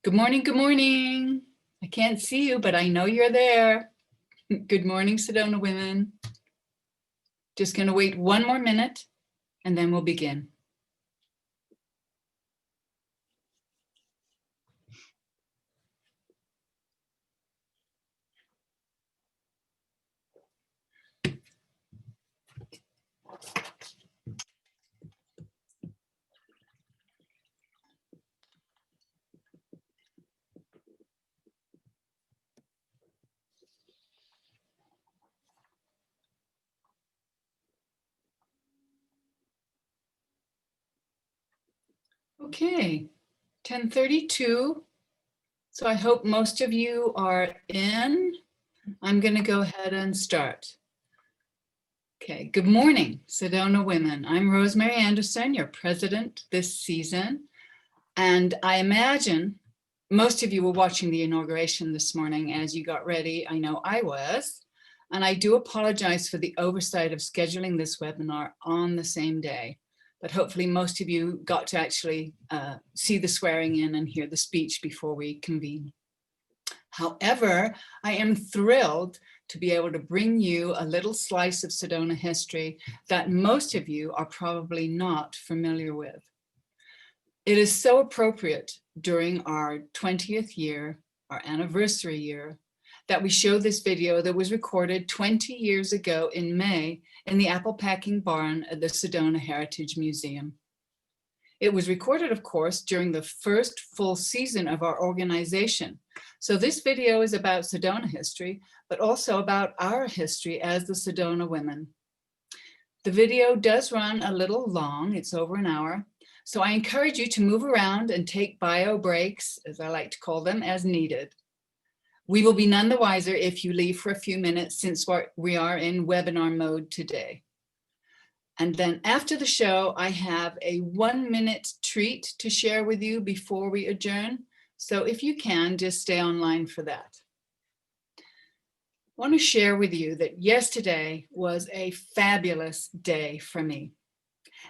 Good morning, good morning. I can't see you, but I know you're there. Good morning, Sedona women. Just gonna wait one more minute and then we'll begin. Okay, 10:32. So I hope most of you are in. I'm gonna go ahead and start. Okay, good morning, Sedona women. I'm Rosemary Anderson, your president this season. And I imagine most of you were watching the inauguration this morning as you got ready. I know I was. And I do apologize for the oversight of scheduling this webinar on the same day. But hopefully most of you got to actually see the swearing in and hear the speech before we convene. However, I am thrilled to be able to bring you a little slice of Sedona history that most of you are probably not familiar with. It is so appropriate during our 20th year, our anniversary year, that we show this video that was recorded 20 years ago in May in the apple packing barn at the Sedona Heritage Museum. It was recorded, of course, during the first full season of our organization. So this video is about Sedona history, but also about our history as the Sedona women. The video does run a little long, it's over an hour. So I encourage you to move around and take bio breaks, as I like to call them, as needed. We will be none the wiser if you leave for a few minutes since we are in webinar mode today. And then after the show, I have a 1-minute treat to share with you before we adjourn. So if you can, just stay online for that. I want to share with you that yesterday was a fabulous day for me.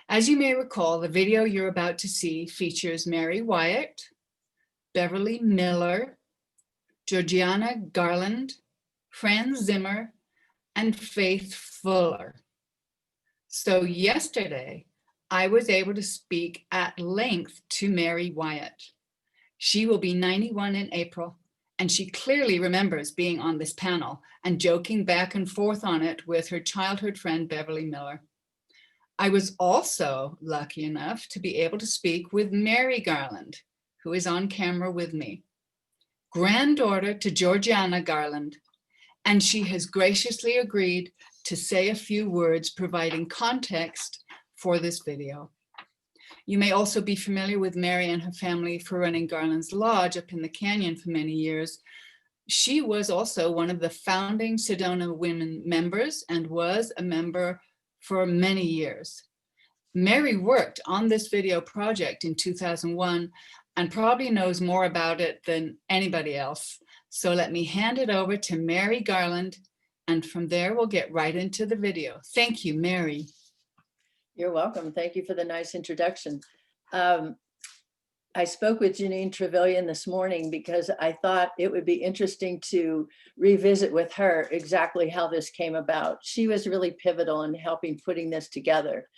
As you may recall, the video you're about to see features Mary Wyatt, Beverly Miller, Georgiana Garland, Fran Zimmer, and Faith Fuller. So yesterday, I was able to speak at length to Mary Wyatt. She will be 91 in April, and she clearly remembers being on this panel and joking back and forth on it with her childhood friend, Beverly Miller. I was also lucky enough to be able to speak with Mary Garland, who is on camera with me, granddaughter to Georgiana Garland, and she has graciously agreed to say a few words providing context for this video. You may also be familiar with Mary and her family for running Garland's Lodge up in the canyon for many years. She was also one of the founding Sedona women members and was a member for many years. Mary worked on this video project in 2001 and probably knows more about it than anybody else. So let me hand it over to Mary Garland, and from there we'll get right into the video. Thank you, Mary. You're welcome. Thank you for the nice introduction. I spoke with Janine Trevelyan this morning because I thought it would be interesting to revisit with her exactly how this came about. She was really pivotal in helping putting this together.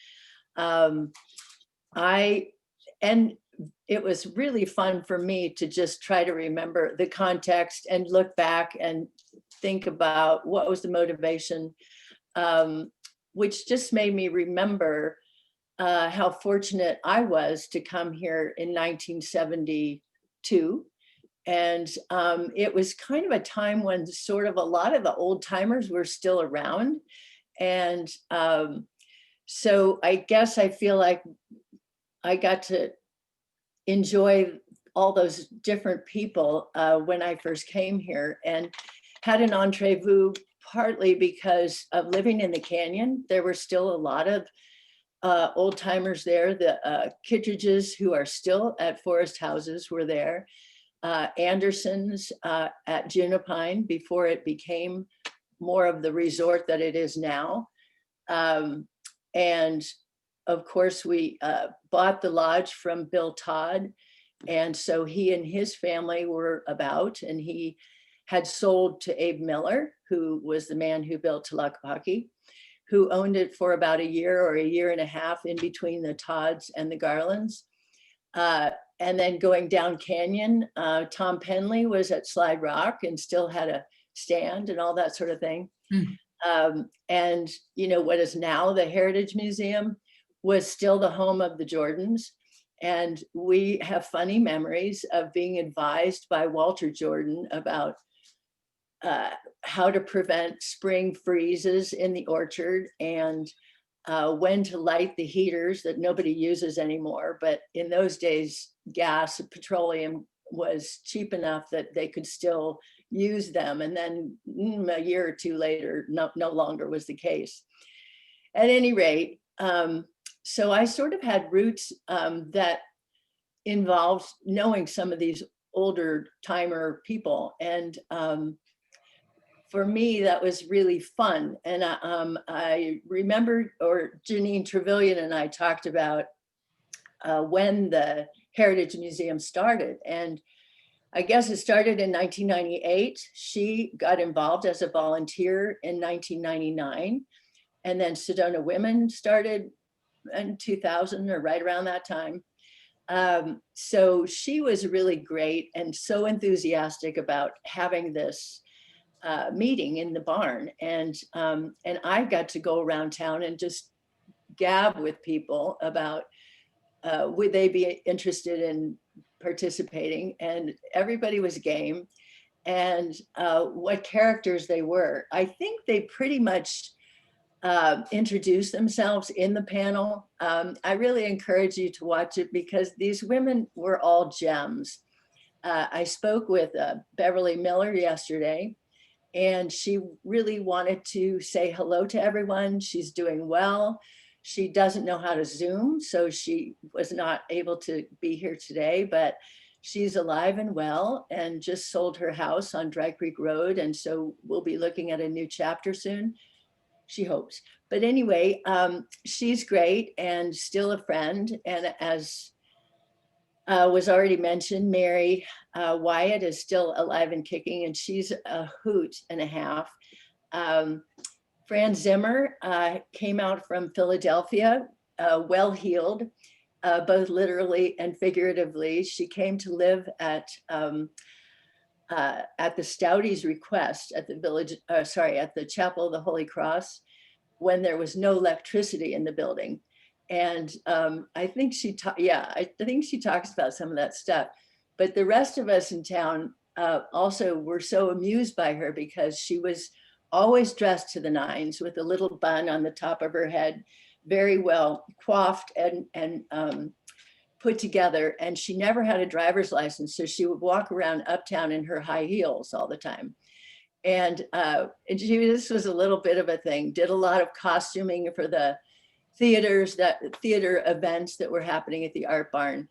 It was really fun for me to just try to remember the context and look back and think about what was the motivation, which just made me remember how fortunate I was to come here in 1972. And it was kind of a time when sort of a lot of the old timers were still around. And so I guess I feel like I got to enjoy all those different people when I first came here, and had an entree-vous partly because of living in the canyon. There were still a lot of old timers there. The Kittredges, who are still at Forest Houses, were there. Andersons at Junipine before it became more of the resort that it is now. And of course, we bought the lodge from Bill Todd. And so he and his family were about, and he had sold to Abe Miller, who was the man who built Tlaquepaque, who owned it for about a year or a year and a half in between the Todds and the Garlands. And then going down Canyon, Tom Penley was at Slide Rock and still had a stand and all that sort of thing. And you know, what is now the Heritage Museum was still the home of the Jordans. And we have funny memories of being advised by Walter Jordan about how to prevent spring freezes in the orchard, and when to light the heaters that nobody uses anymore. But in those days, gas, petroleum was cheap enough that they could still use them. And then a year or two later, no longer was the case. At any rate, so I sort of had roots that involved knowing some of these older timer people. And for me, that was really fun. And I remember, or Janine Trevelyan and I talked about when the Heritage Museum started. And I guess it started in 1998. She got involved as a volunteer in 1999. And then Sedona Women started in 2000 or right around that time. So she was really great and so enthusiastic about having this meeting in the barn. And I got to go around town and just gab with people about would they be interested in participating, and everybody was game, and what characters they were. I think they pretty much introduced themselves in the panel. I really encourage you to watch it because these women were all gems. I spoke with Beverly Miller yesterday, and she really wanted to say hello to everyone. She's doing well. She doesn't know how to Zoom, so she was not able to be here today, but she's alive and well and just sold her house on Dry Creek Road. And so we'll be looking at a new chapter soon, she hopes. But anyway, she's great and still a friend. And as was already mentioned, Mary Wyatt is still alive and kicking, and she's a hoot and a half. Fran Zimmer came out from Philadelphia, well-heeled, both literally and figuratively. She came to live at the Stouty's request at the village, at the Chapel of the Holy Cross, when there was no electricity in the building. And I think she talks about some of that stuff. But the rest of us in town also were so amused by her because she was always dressed to the nines with a little bun on the top of her head, very well coiffed and put together. And she never had a driver's license, so she would walk around uptown in her high heels all the time. And this was a little bit of a thing, did a lot of costuming for the theater events that were happening at the Art Barn.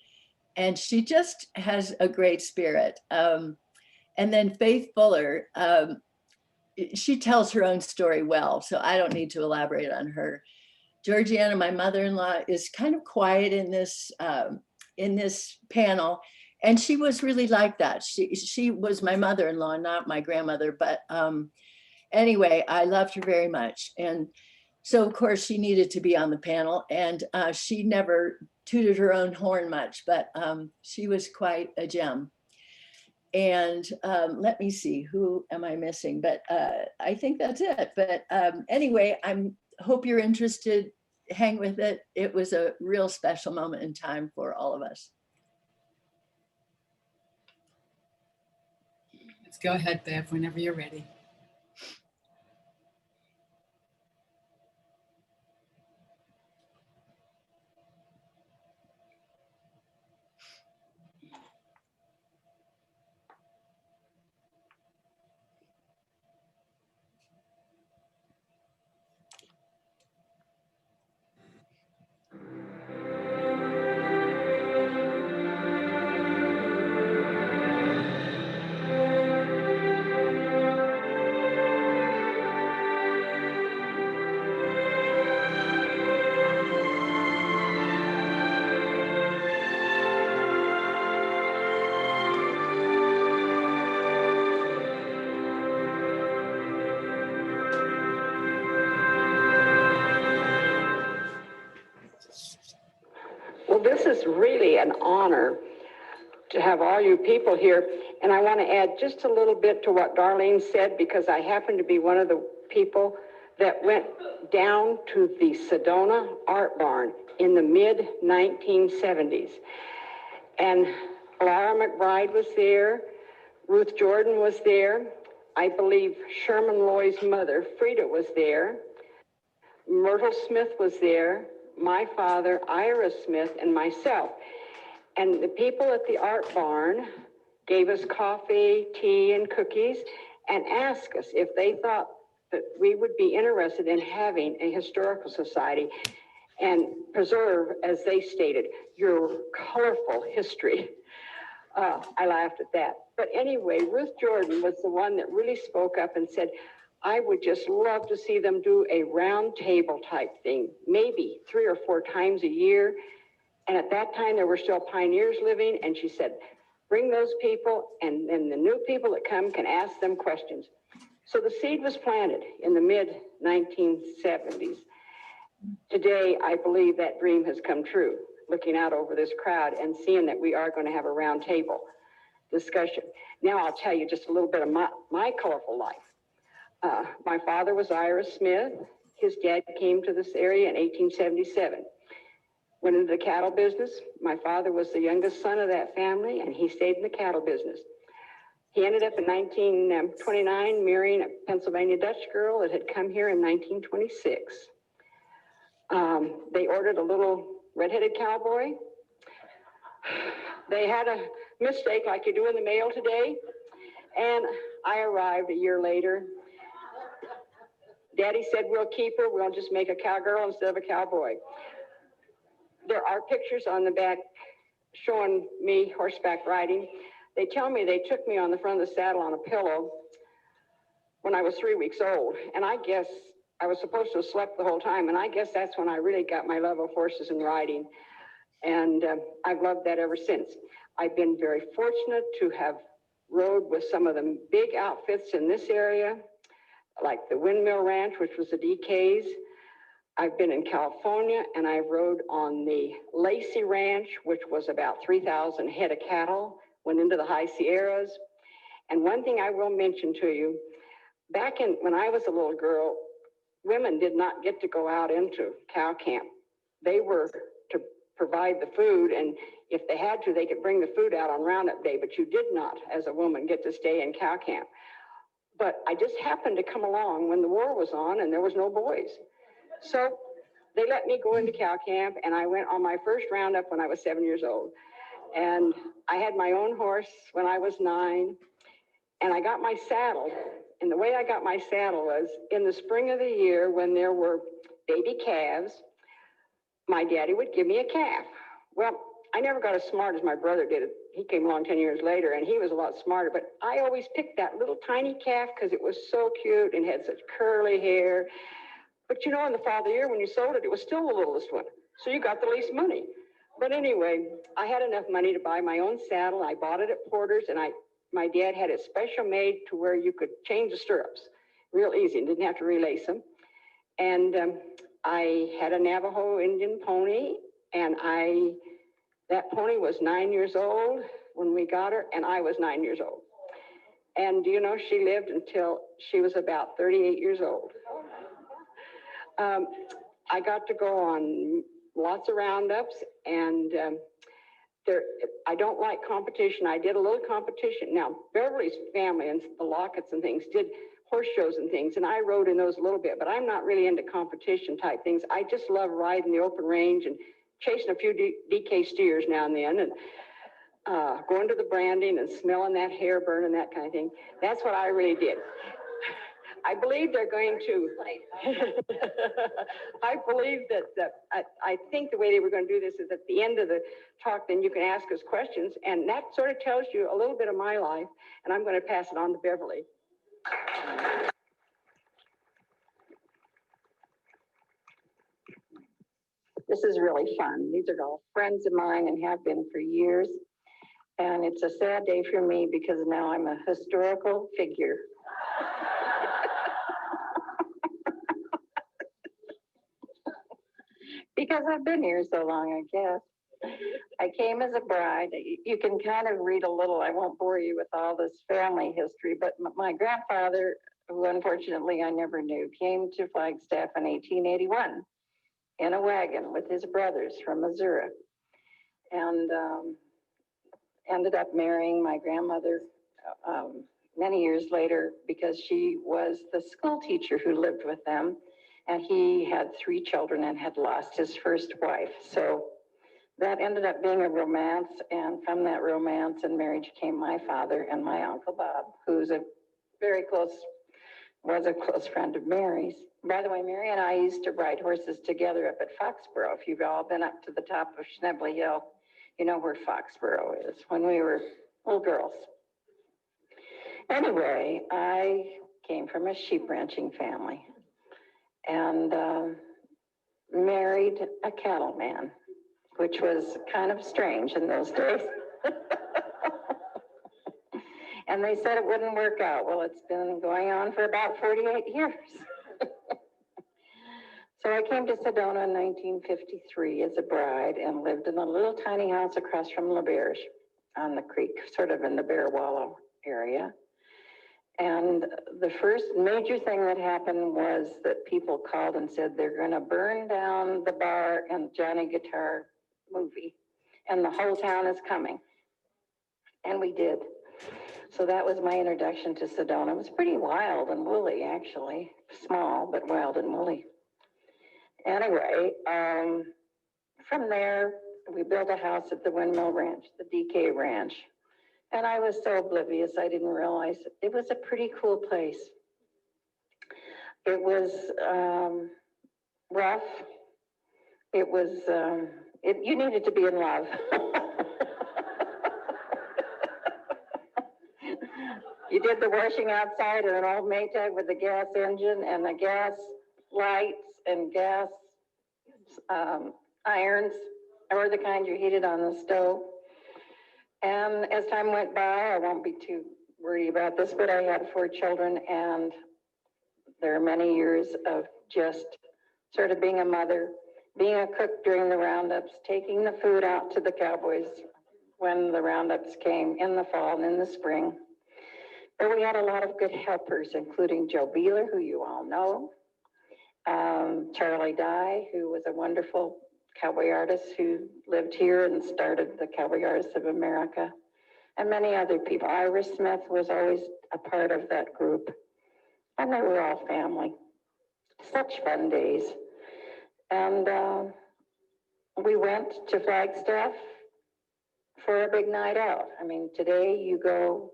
And she just has a great spirit. And then Faith Fuller, she tells her own story well, so I don't need to elaborate on her. Georgiana, my mother-in-law, is kind of quiet in this panel, and she was really like that. She was my mother-in-law, not my grandmother, but anyway, I loved her very much. And so of course she needed to be on the panel, and she never tooted her own horn much, but she was quite a gem. And let me see, who am I missing? But I think that's it. But anyway, hope you're interested. Hang with it. It was a real special moment in time for all of us. Let's go ahead, Bev, whenever you're ready. is really an honor to have all you people here. And I want to add just a little bit to what Darlene said, because I happen to be one of the people that went down to the Sedona Art Barn in the mid-1970s. And Laura McBride was there, Ruth Jordan was there, I believe Sherman Loy's mother, Frida, was there, Myrtle Smith was there, my father, Ira Smith, and myself. And the people at the Art Barn gave us coffee, tea, and cookies, and asked us if they thought that we would be interested in having a historical society and preserve, as they stated, your colorful history. I laughed at that. But anyway, Ruth Jordan was the one that really spoke up and said, I would just love to see them do a round table type thing, maybe 3 or 4 times a year. And at that time, there were still pioneers living. And she said, bring those people, and then the new people that come can ask them questions. So the seed was planted in the mid-1970s. Today, I believe that dream has come true, looking out over this crowd and seeing that we are going to have a round table discussion. Now I'll tell you just a little bit of my colorful life. My father was Ira Smith. His dad came to this area in 1877. Went into the cattle business. My father was the youngest son of that family, and he stayed in the cattle business. He ended up in 1929 marrying a Pennsylvania Dutch girl that had come here in 1926. They ordered a little redheaded cowboy. They had a mistake like you do in the mail today, and I arrived a year later. Daddy said, we'll keep her. We'll just make a cowgirl instead of a cowboy. There are pictures on the back showing me horseback riding. They tell me they took me on the front of the saddle on a pillow when I was 3 weeks old. And I guess I was supposed to have slept the whole time. And I guess that's when I really got my love of horses and riding. And I've loved that ever since. I've been very fortunate to have rode with some of the big outfits in this area, like the Windmill Ranch, which was the DK's. I've been in California, and I rode on the Lacey Ranch, which was about 3,000 head of cattle, went into the high Sierras. And one thing I will mention to you, back when I was a little girl, women did not get to go out into cow camp. They were to provide the food, and if they had to, they could bring the food out on Roundup Day, but you did not, as a woman, get to stay in cow camp. But I just happened to come along when the war was on and there was no boys. So they let me go into cow camp, and I went on my first roundup when I was 7 years old. And I had my own horse when I was 9, and I got my saddle. And the way I got my saddle was in the spring of the year when there were baby calves, my daddy would give me a calf. Well, I never got as smart as my brother did. He came along 10 years later, and he was a lot smarter. But I always picked that little tiny calf because it was so cute and had such curly hair. But you know, in the fall of the year when you sold it, it was still the littlest one. So you got the least money. But anyway, I had enough money to buy my own saddle. I bought it at Porter's, and my dad had it special made to where you could change the stirrups real easy and didn't have to relace them. And I had a Navajo Indian pony, and that pony was 9 years old when we got her, and I was 9 years old. And you know, she lived until she was about 38 years old. I got to go on lots of roundups, and I don't like competition. I did a little competition. Now, Beverly's family and the Locketts and things did horse shows and things, and I rode in those a little bit, but I'm not really into competition type things. I just love riding the open range and chasing a few DK steers now and then, and going to the branding and smelling that hair burn and that kind of thing. That's what I really did. I believe they're going to, I believe that I think the way they were going to do this is at the end of the talk, then you can ask us questions, and that sort of tells you a little bit of my life, and I'm going to pass it on to Beverly. This is really fun. These are all friends of mine and have been for years, and it's a sad day for me because now I'm a historical figure. Because I've been here so long, I guess. I came as a bride. You can kind of read a little. I won't bore you with all this family history, but my grandfather, who unfortunately I never knew, came to Flagstaff in 1881 in a wagon with his brothers from Missouri, and ended up marrying my grandmother many years later because she was the school teacher who lived with them, and he had 3 children and had lost his first wife. So that ended up being a romance, and from that romance and marriage came my father and my Uncle Bob, who's was a close friend of Mary's. By the way, Mary and I used to ride horses together up at Foxborough. If you've all been up to the top of Schnebley Hill, you know where Foxborough is, when we were little girls. Anyway, I came from a sheep ranching family and married a cattleman, which was kind of strange in those days. And they said it wouldn't work out. Well, it's been going on for about 48 years. So I came to Sedona in 1953 as a bride and lived in a little tiny house across from LaBerge on the creek, sort of in the Bear Wallow area. And the first major thing that happened was that people called and said they're going to burn down the bar and Johnny Guitar movie, and the whole town is coming. And we did. So that was my introduction to Sedona. It was pretty wild and woolly, actually. Small, but wild and woolly. Anyway, from there, we built a house at the Windmill Ranch, the DK Ranch. And I was so oblivious, I didn't realize it was a pretty cool place. It was rough. It was, you needed to be in love. You did the washing outside in an old Maytag with a gas engine and the gas lights and gas irons, or the kind you heated on the stove. And as time went by, I won't be too worried about this, but I had 4 children, and there are many years of just sort of being a mother, being a cook during the roundups, taking the food out to the cowboys when the roundups came in the fall and in the spring. But we had a lot of good helpers, including Joe Beeler, who you all know, Charlie Dye, who was a wonderful cowboy artist who lived here and started the Cowboy Artists of America, and many other people. Iris Smith was always a part of that group, and they were all family. Such fun days. And we went to Flagstaff for a big night out. I mean, today you go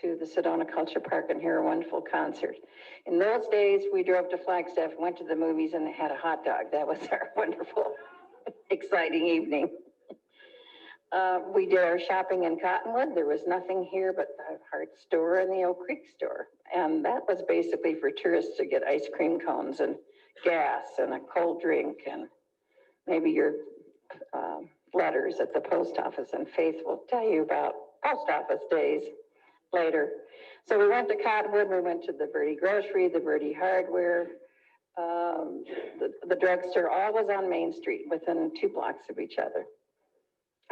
to the Sedona Culture Park and hear a wonderful concert. In those days, we drove to Flagstaff, went to the movies, and had a hot dog. That was our wonderful, exciting evening. We did our shopping in Cottonwood. There was nothing here but the Hart store and the Oak Creek store. And that was basically for tourists to get ice cream cones and gas and a cold drink and maybe your letters at the post office. And Faith will tell you about post office days later. So we went to Cottonwood, we went to the Verde Grocery, the Verde Hardware, the drugstore, all was on Main Street within 2 blocks of each other.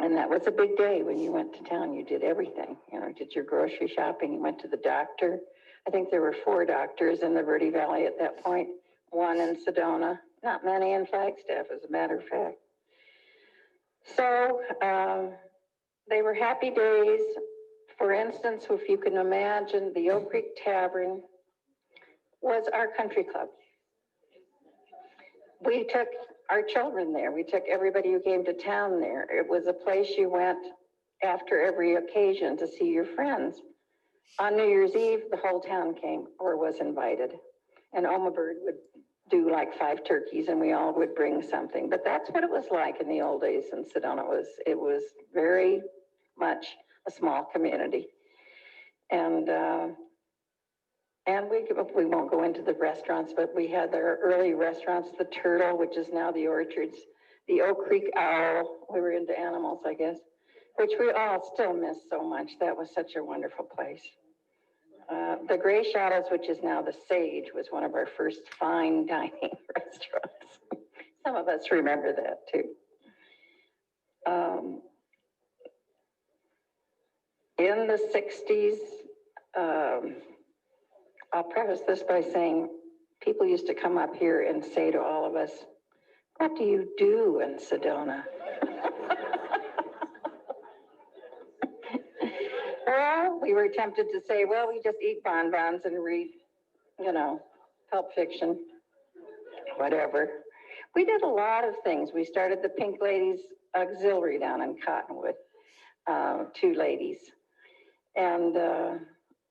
And that was a big day when you went to town. You did everything, you know, did your grocery shopping, you went to the doctor. I think there were 4 doctors in the Verde Valley at that point, 1 in Sedona, not many in Flagstaff, as a matter of fact. So they were happy days. For instance, if you can imagine, the Oak Creek Tavern was our country club. We took our children there. We took everybody who came to town there. It was a place you went after every occasion to see your friends. On New Year's Eve, the whole town came or was invited. And Oma Bird would do like 5 turkeys and we all would bring something. But that's what it was like in the old days in Sedona. It was very much a small community. And we won't go into the restaurants, but we had our early restaurants, the Turtle, which is now the Orchards, the Oak Creek Owl. We were into animals, I guess, which we all still miss so much. That was such a wonderful place. The Gray Shadows, which is now the Sage, was one of our first fine dining restaurants. Some of us remember that too. In the 60s, I'll preface this by saying people used to come up here and say to all of us, "What do you do in Sedona?" Well, we were tempted to say, well, we just eat bonbons and read, pulp fiction, whatever. We did a lot of things. We started the Pink Ladies Auxiliary down in Cottonwood, 2 ladies. And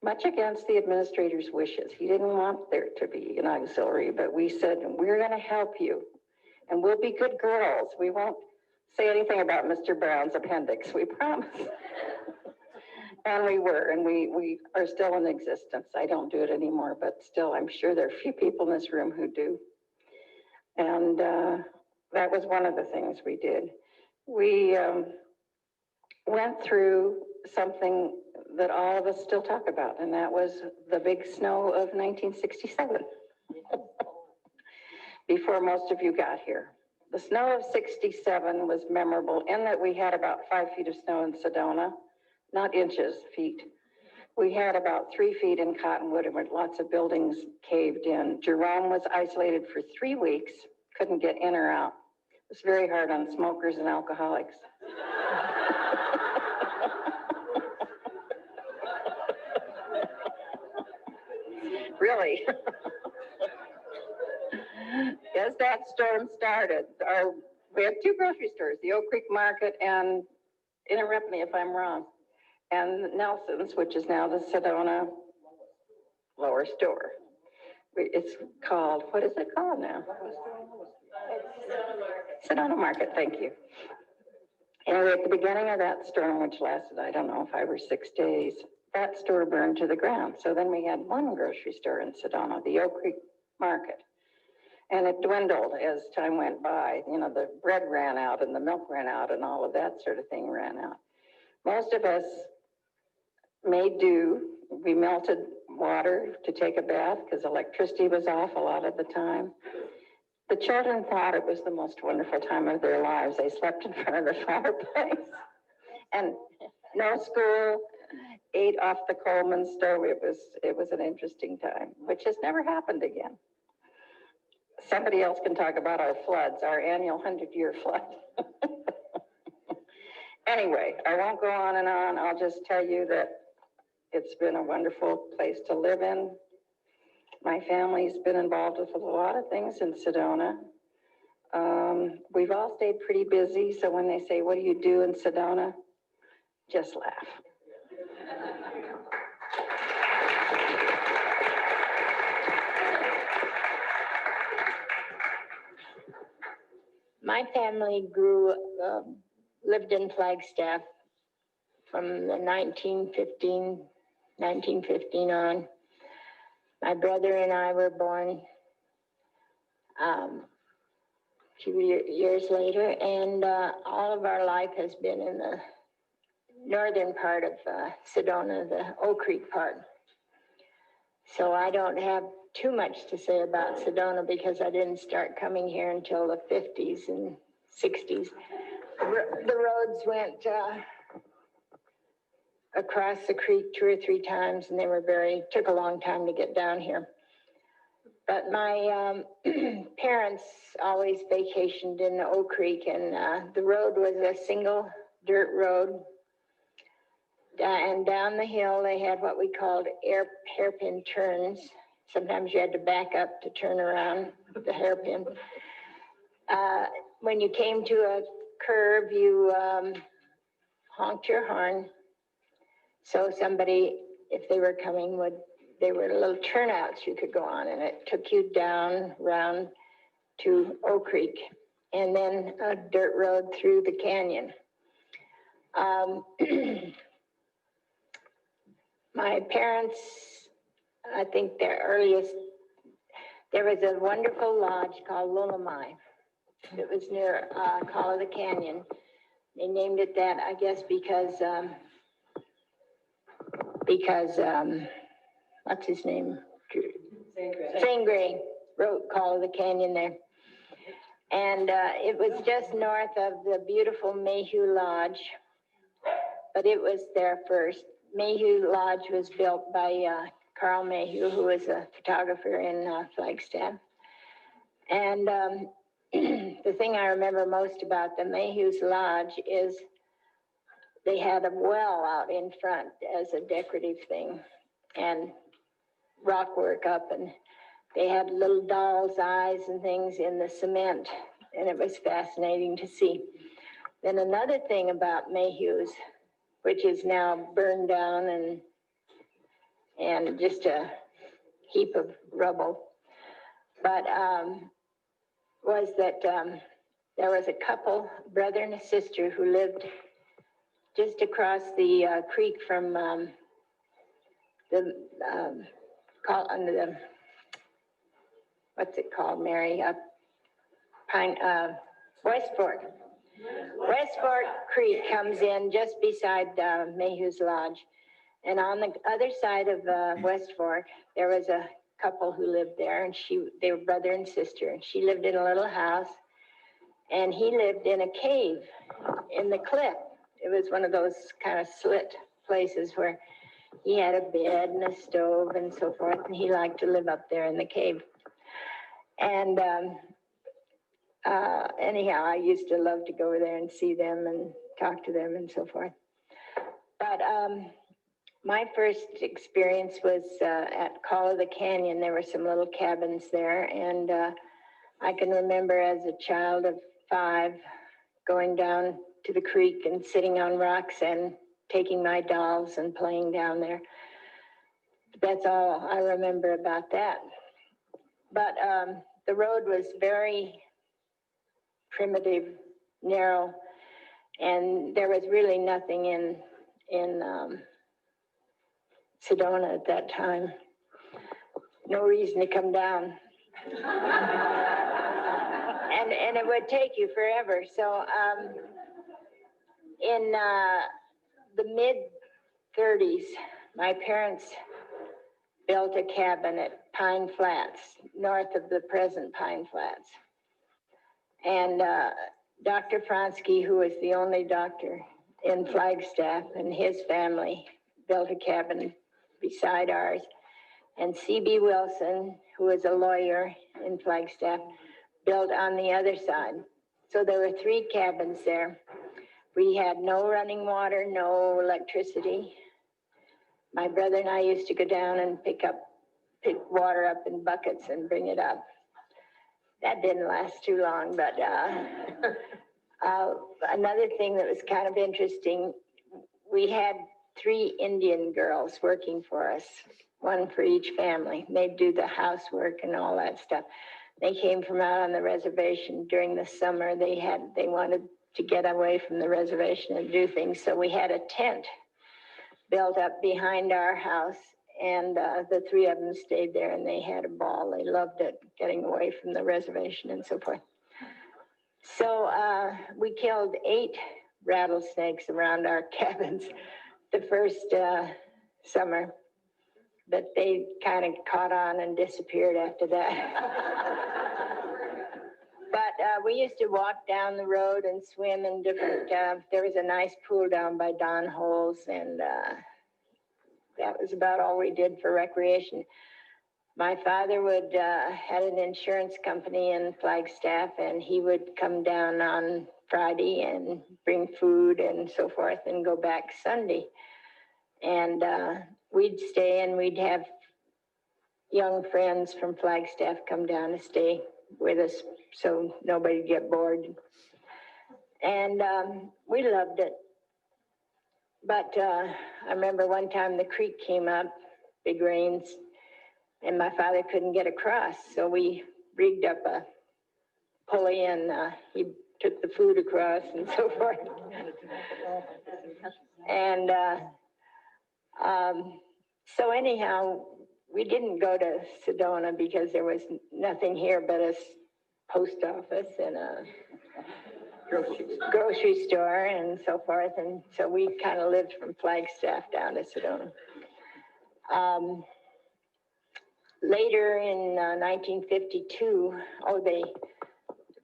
much against the administrator's wishes. He didn't want there to be an auxiliary, but we said, we're going to help you and we'll be good girls. We won't say anything about Mr. Brown's appendix, we promise. And we were, and we are still in existence. I don't do it anymore, but still, I'm sure there are a few people in this room who do. And that was one of the things we did. We went through something that all of us still talk about, and that was the big snow of 1967, before most of you got here. The snow of 67 was memorable in that we had about 5 feet of snow in Sedona, not inches, feet. We had about 3 feet in Cottonwood, and lots of buildings caved in. Jerome was isolated for 3 weeks, couldn't get in or out. It was very hard on smokers and alcoholics. Really. As that storm started, we had 2 grocery stores, the Oak Creek Market and, interrupt me if I'm wrong, and Nelson's, which is now the Sedona lower store. It's called, what is it called now? Sedona Market, thank you. And at the beginning of that storm, which lasted, I don't know, 5 or 6 days, that store burned to the ground. So then we had 1 grocery store in Sedona, the Oak Creek Market. And it dwindled as time went by. The bread ran out and the milk ran out and all of that sort of thing ran out. Most of us made do. We melted water to take a bath because electricity was off a lot of the time. The children thought it was the most wonderful time of their lives. They slept in front of the fireplace and no school, ate off the Coleman stove. It was an interesting time, which has never happened again. Somebody else can talk about our floods, our annual 100-year flood. Anyway, I won't go on and on. I'll just tell you that it's been a wonderful place to live in. My family's been involved with a lot of things in Sedona. We've all stayed pretty busy, so when they say, "What do you do in Sedona?" just laugh. My family lived in Flagstaff from the 1915 on. My brother and I were born a few years later, and all of our life has been in the northern part of Sedona, the Oak Creek part. So I don't have too much to say about Sedona because I didn't start coming here until the 50s and 60s. The roads went across the creek 2 or 3 times, and they took a long time to get down here. But my parents always vacationed in Oak Creek, and the road was a single dirt road. And down the hill, they had what we called hairpin turns. Sometimes you had to back up to turn around the hairpin. When you came to a curve, you honked your horn. So somebody, if they were coming, they were little turnouts you could go on, and it took you down around to Oak Creek, and then a dirt road through the canyon. My parents, I think their earliest, there was a wonderful lodge called Lulamai. It was near Call of the Canyon. They named it that, I guess, because what's his name? Zane Grey wrote Call of the Canyon there. And it was just north of the beautiful Mayhew Lodge, but it was there first. Mayhew Lodge was built by Carl Mayhew, who was a photographer in Flagstaff. And the thing I remember most about the Mayhew's Lodge is they had a well out in front as a decorative thing and rock work up, and they had little doll's eyes and things in the cement, and it was fascinating to see. Then another thing about Mayhew's, which is now burned down and just a heap of rubble, but was that there was a couple, brother and a sister, who lived just across the creek from under the, what's it called, Mary? West Fork. West Fork Creek comes in just beside Mayhew's Lodge. And on the other side of West Fork, there was a couple who lived there, and they were brother and sister, and she lived in a little house, and he lived in a cave in the cliff. It was one of those kind of slit places where he had a bed and a stove and so forth, and he liked to live up there in the cave. And anyhow, I used to love to go there and see them and talk to them and so forth. But my first experience was at Call of the Canyon. There were some little cabins there, and I can remember as a child of 5 going down to the creek and sitting on rocks and taking my dolls and playing down there. That's all I remember about that. But the road was very primitive, narrow, and there was really nothing in Sedona at that time. No reason to come down. and it would take you forever. So in the mid-30s, my parents built a cabin at Pine Flats, north of the present Pine Flats. And Dr. Fronsky, who was the only doctor in Flagstaff, and his family built a cabin beside ours. And C.B. Wilson, who was a lawyer in Flagstaff, built on the other side. So there were 3 cabins there. We had no running water, no electricity. My brother and I used to go down and pick water up in buckets and bring it up. That didn't last too long, but another thing that was kind of interesting, we had 3 Indian girls working for us, 1 for each family. They'd do the housework and all that stuff. They came from out on the reservation during the summer. They wanted to get away from the reservation and do things, so we had a tent built up behind our house, and the 3 of them stayed there, and they had a ball. They loved it, getting away from the reservation and so forth. So we killed 8 rattlesnakes around our cabins the first summer, but they kind of caught on and disappeared after that. But we used to walk down the road and swim in different, there was a nice pool down by Don Holes, and that was about all we did for recreation. My father had an insurance company in Flagstaff, and he would come down on Friday and bring food and so forth and go back Sunday. And we'd stay, and we'd have young friends from Flagstaff come down to stay with us so nobody'd get bored. And we loved it. But I remember one time the creek came up, big rains, and my father couldn't get across. So we rigged up a pulley, and he took the food across and so forth. And so anyhow, we didn't go to Sedona because there was nothing here but a post office and a grocery store and so forth. And so we kind of lived from Flagstaff down to Sedona. Later in 1952,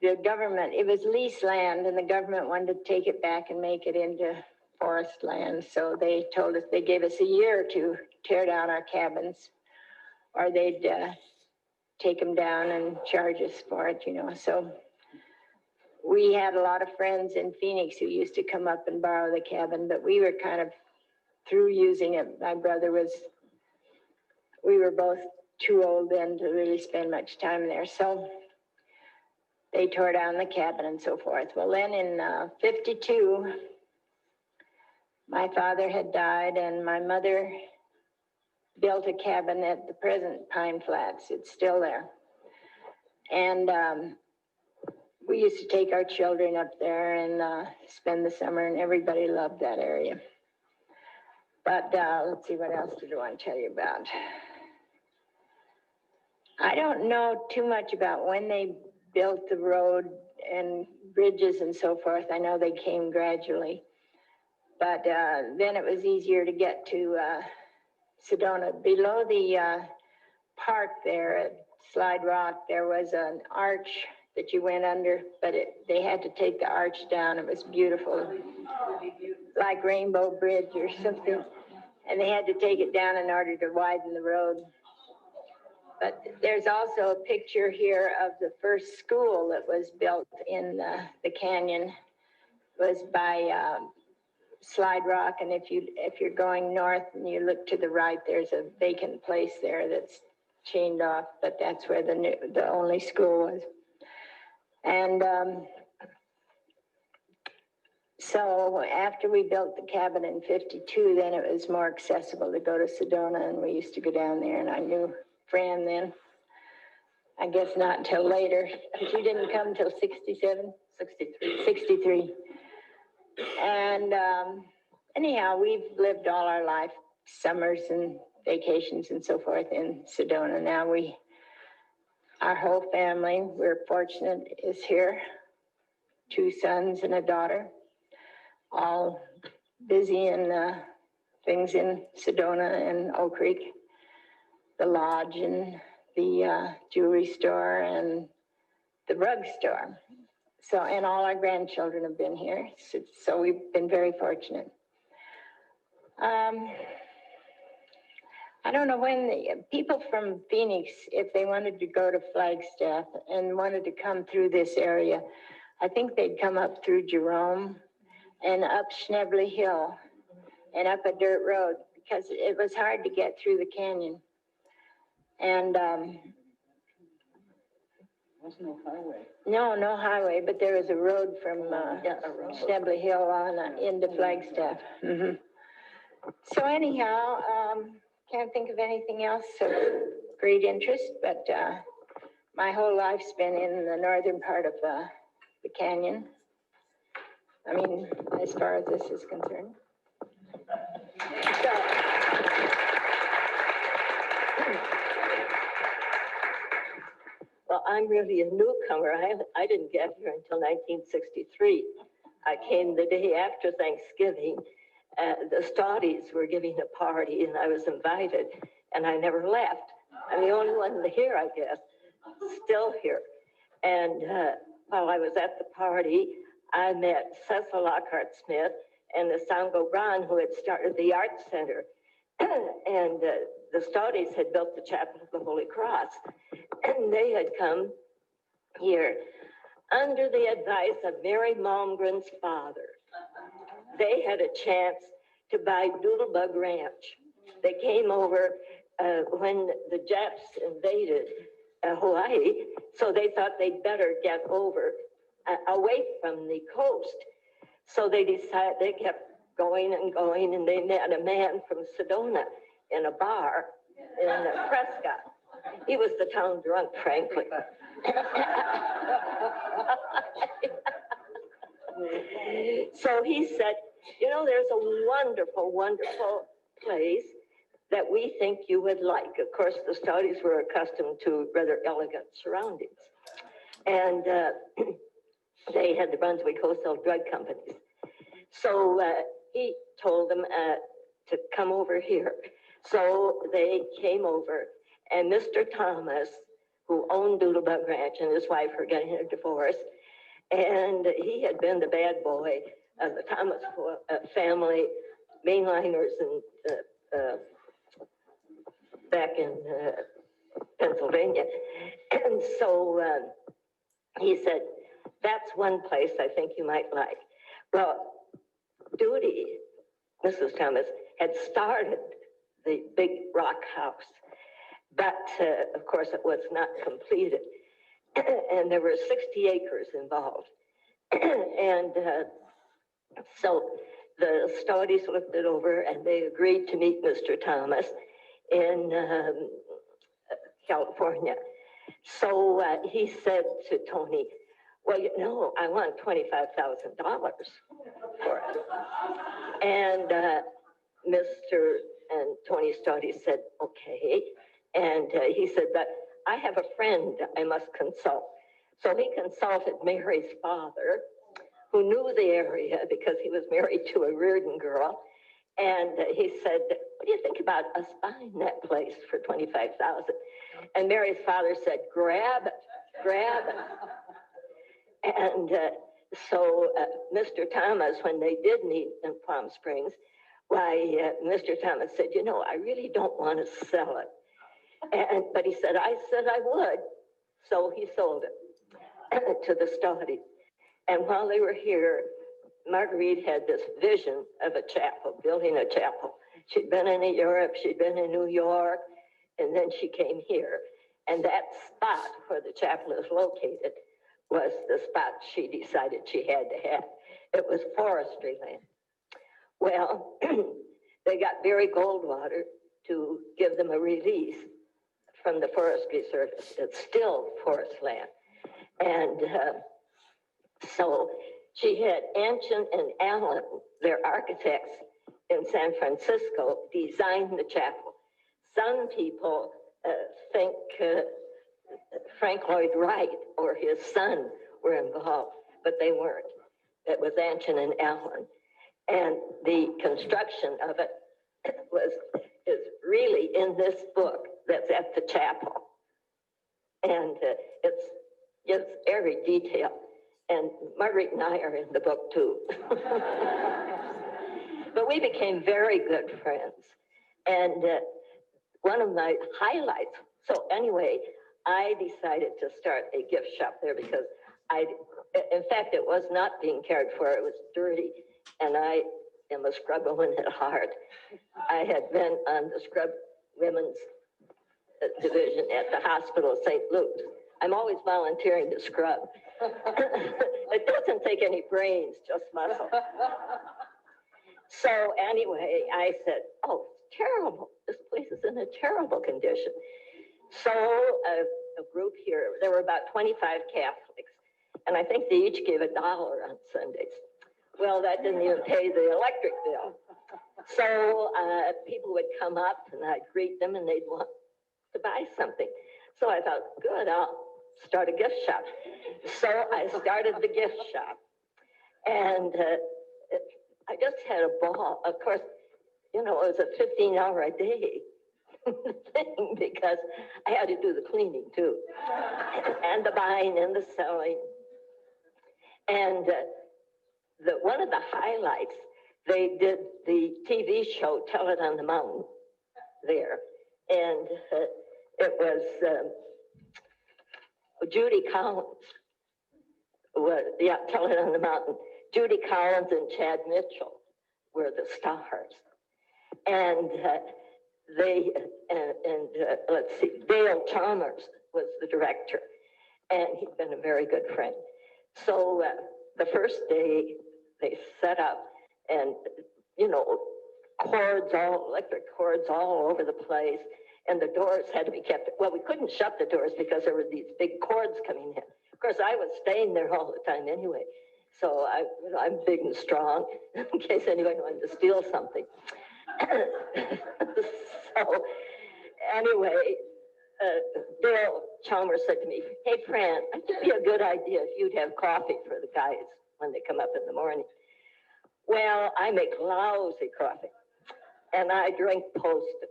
the government, it was leased land and the government wanted to take it back and make it into forest land. So they told us, they gave us a year to tear down our cabins or they'd take them down and charge us for it, you know. So we had a lot of friends in Phoenix who used to come up and borrow the cabin, but we were kind of through using it. My brother was, we were both too old then to really spend much time there. So they tore down the cabin and so forth. Well, then in 52, my father had died and my mother built a cabin at the present Pine Flats. It's still there. And we used to take our children up there and spend the summer, and everybody loved that area. But let's see, what else did I want to tell you about? I don't know too much about when they built the road and bridges and so forth. I know they came gradually. But then it was easier to get to Sedona. Below the park there at Slide Rock, there was an arch that you went under, but they had to take the arch down. It was beautiful, like Rainbow Bridge or something. And they had to take it down in order to widen the road. But there's also a picture here of the first school that was built in the canyon. It was by Slide Rock, and if you're going north and you look to the right, there's a vacant place there that's chained off, but that's where the only school was. And so after we built the cabin in 52, then it was more accessible to go to Sedona, and we used to go down there, and I knew Fran then. I guess not until later. She didn't come until 67? 63. 63. And anyhow, we've lived all our life, summers and vacations and so forth in Sedona. Now our whole family, we're fortunate, is here. 2 sons and a daughter, all busy in things in Sedona and Oak Creek, the lodge and the jewelry store and the rug store. So, and all our grandchildren have been here. So we've been very fortunate. I don't know when the people from Phoenix, if they wanted to go to Flagstaff and wanted to come through this area, I think they'd come up through Jerome and up Schnebly Hill and up a dirt road because it was hard to get through the canyon. And There's no highway. no highway, but there was a road from Schnebly Hill on into Flagstaff. Mm-hmm. So anyhow, can't think of anything else of great interest, but my whole life's been in the northern part of the canyon. I mean, as far as this is concerned. So, well, I'm really a newcomer. I didn't get here until 1963. I came the day after Thanksgiving. The Stoddies were giving a party, and I was invited, and I never left. I'm the only one here, I guess, still here. And while I was at the party, I met Cecil Lockhart Smith and the Sango Brown, who had started the Art Center. And the Stoddies had built the Chapel of the Holy Cross. And they had come here under the advice of Mary Malmgren's father. They had a chance to buy Doodlebug Ranch. They came over when the Japs invaded Hawaii, so they thought they'd better get over away from the coast. So they decided, they kept going, and they met a man from Sedona in a bar in Prescott. He was the town drunk, frankly. So he said, you know, there's a wonderful, wonderful place that we think you would like. Of course, the Stoddies were accustomed to rather elegant surroundings. And they had the Brunswick Wholesale Drug Companies. So he told them to come over here. So they came over, and Mr. Thomas, who owned Doodlebug Ranch, and his wife were getting a divorce, And he had been the bad boy of the Thomas family mainliners back in Pennsylvania. And so he said, that's one place I think you might like. Well, Judy, Mrs. Thomas, had started the big rock house, but of course it was not completed. And there were 60 acres involved. And so the Stoddies looked it over and they agreed to meet Mr. Thomas in California. So he said to Tony, well, you know, I want $25,000 for it. And Mr. and Tony Stoddy said, okay. And he said, but I have a friend I must consult. So he consulted Mary's father, who knew the area because he was married to a Reardon girl. And he said, what do you think about us buying that place for $25,000? And Mary's father said, grab it, grab it. And so Mr. Thomas, when they did meet in Palm Springs, why, Mr. Thomas said, you know, I really don't want to sell it. But he said I would. So he sold it to the Stoddies. And while they were here, Marguerite had this vision of a chapel, building a chapel. She'd been in Europe, she'd been in New York, and then she came here. And that spot where the chapel is located was the spot she decided she had to have. It was forestry land. Well, they got Barry Goldwater to give them a release from the Forestry Service. It's still forest land. And so she had Anshin and Allen, their architects in San Francisco, design the chapel. Some people think Frank Lloyd Wright or his son were involved, but they weren't. It was Anshin and Allen. And the construction of it is really in this book that's at the chapel. And it's every detail. And Marguerite and I are in the book too. But we became very good friends. And one of my highlights, so anyway, I decided to start a gift shop there because in fact, it was not being cared for, it was dirty. And I am struggling it hard. I had been on the scrub women's division at the hospital of St. Luke's. I'm always volunteering to scrub. It doesn't take any brains, just muscle. So anyway, I said, oh, it's terrible. This place is in a terrible condition. So a group here, there were about 25 Catholics, and I think they each gave $1 on Sundays. Well, that didn't even pay the electric bill. So people would come up and I'd greet them and they'd want to buy something. So I thought, good, I'll start a gift shop. So I started the gift shop. And I just had a ball. Of course, you know, it was a 15-hour-a-day thing because I had to do the cleaning too, and the buying and the selling. And one of the highlights, they did the TV show, Tell It on the Mountain there. And it was Judy Collins. Tell It on the Mountain. Judy Collins and Chad Mitchell were the stars. And let's see, Dale Chalmers was the director. And he'd been a very good friend. So the first day they set up and, you know, electric cords all over the place. And the doors had to be kept. Well, we couldn't shut the doors because there were these big cords coming in. Of course, I was staying there all the time anyway. So I'm big and strong in case anybody wanted to steal something. So anyway, Dale Chalmers said to me, hey, Fran, I think it'd be a good idea if you'd have coffee for the guys when they come up in the morning. Well, I make lousy coffee, and I drink Post-it.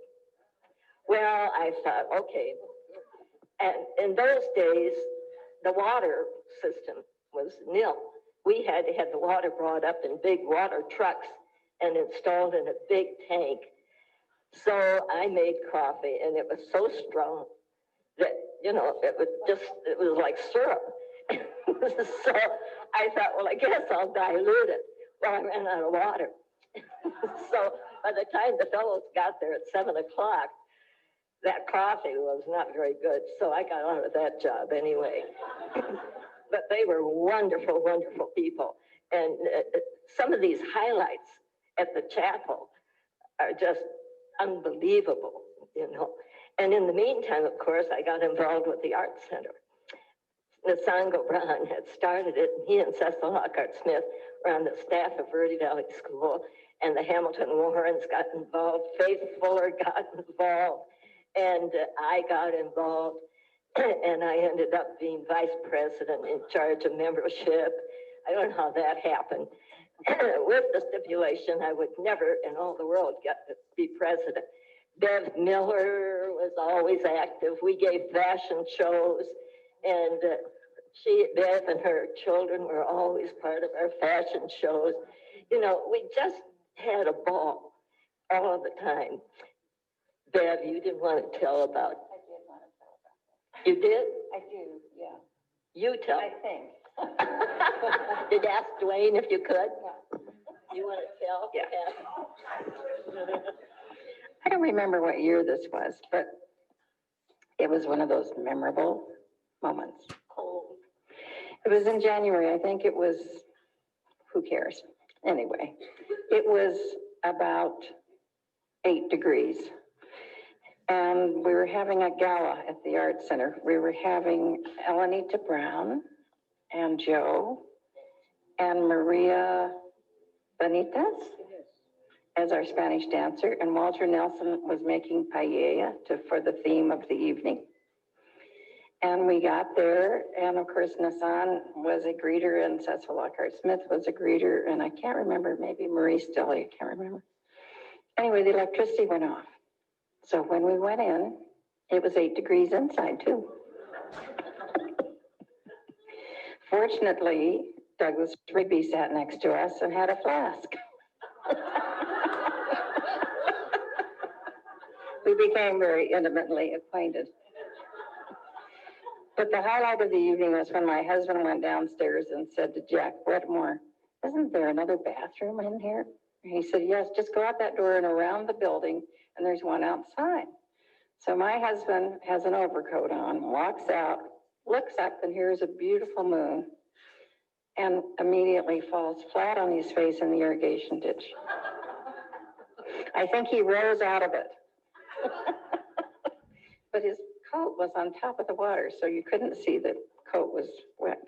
Well, I thought, okay. And in those days, the water system was nil. We had to have the water brought up in big water trucks and installed in a big tank. So I made coffee, and it was so strong that, it was like syrup. So I thought, well, I guess I'll dilute it. Well, I ran out of water. So by the time the fellows got there at 7 o'clock, that coffee was not very good. So I got out of that job anyway. But they were wonderful, wonderful people. And some of these highlights at the chapel are just unbelievable, And in the meantime, of course, I got involved with the Art Center. Nasango Brown had started it, and he and Cecil Lockhart Smith were on the staff of Verde Valley School, and the Hamilton Warrens got involved, Faith Fuller got involved, and I got involved, and I ended up being vice president in charge of membership. I don't know how that happened. With the stipulation I would never in all the world get to be president. Bev Miller was always active. We gave fashion shows, and Bev and her children were always part of our fashion shows. We just had a ball all of the time. Bev, you didn't want to tell about. I did want to tell about that. You did? I do, yeah. You tell. I think. Did ask Dwayne if you could? Yeah. You want to tell? Yeah. I don't remember what year this was, but it was one of those memorable moments. Cold. It was in January. I think it was, who cares? Anyway, it was about 8 degrees. And we were having a gala at the Art Center. We were having Elenita Brown and Joe and Maria Benitez as our Spanish dancer, and Walter Nelson was making paella for the theme of the evening. And we got there, and of course, Nassan was a greeter, and Cecil Lockhart Smith was a greeter, and I can't remember, maybe Marie Stilley, I can't remember. Anyway, the electricity went off. So when we went in, it was 8 degrees inside too. Fortunately, Douglas Rigby sat next to us and had a flask. We became very intimately acquainted. But the highlight of the evening was when my husband went downstairs and said to Jack Wetmore, "Isn't there another bathroom in here?" And he said, "Yes, just go out that door and around the building, and there's one outside." So my husband has an overcoat on, walks out, looks up, and here's a beautiful moon, and immediately falls flat on his face in the irrigation ditch. I think he rose out of it. But his coat was on top of the water, so you couldn't see that coat was wet.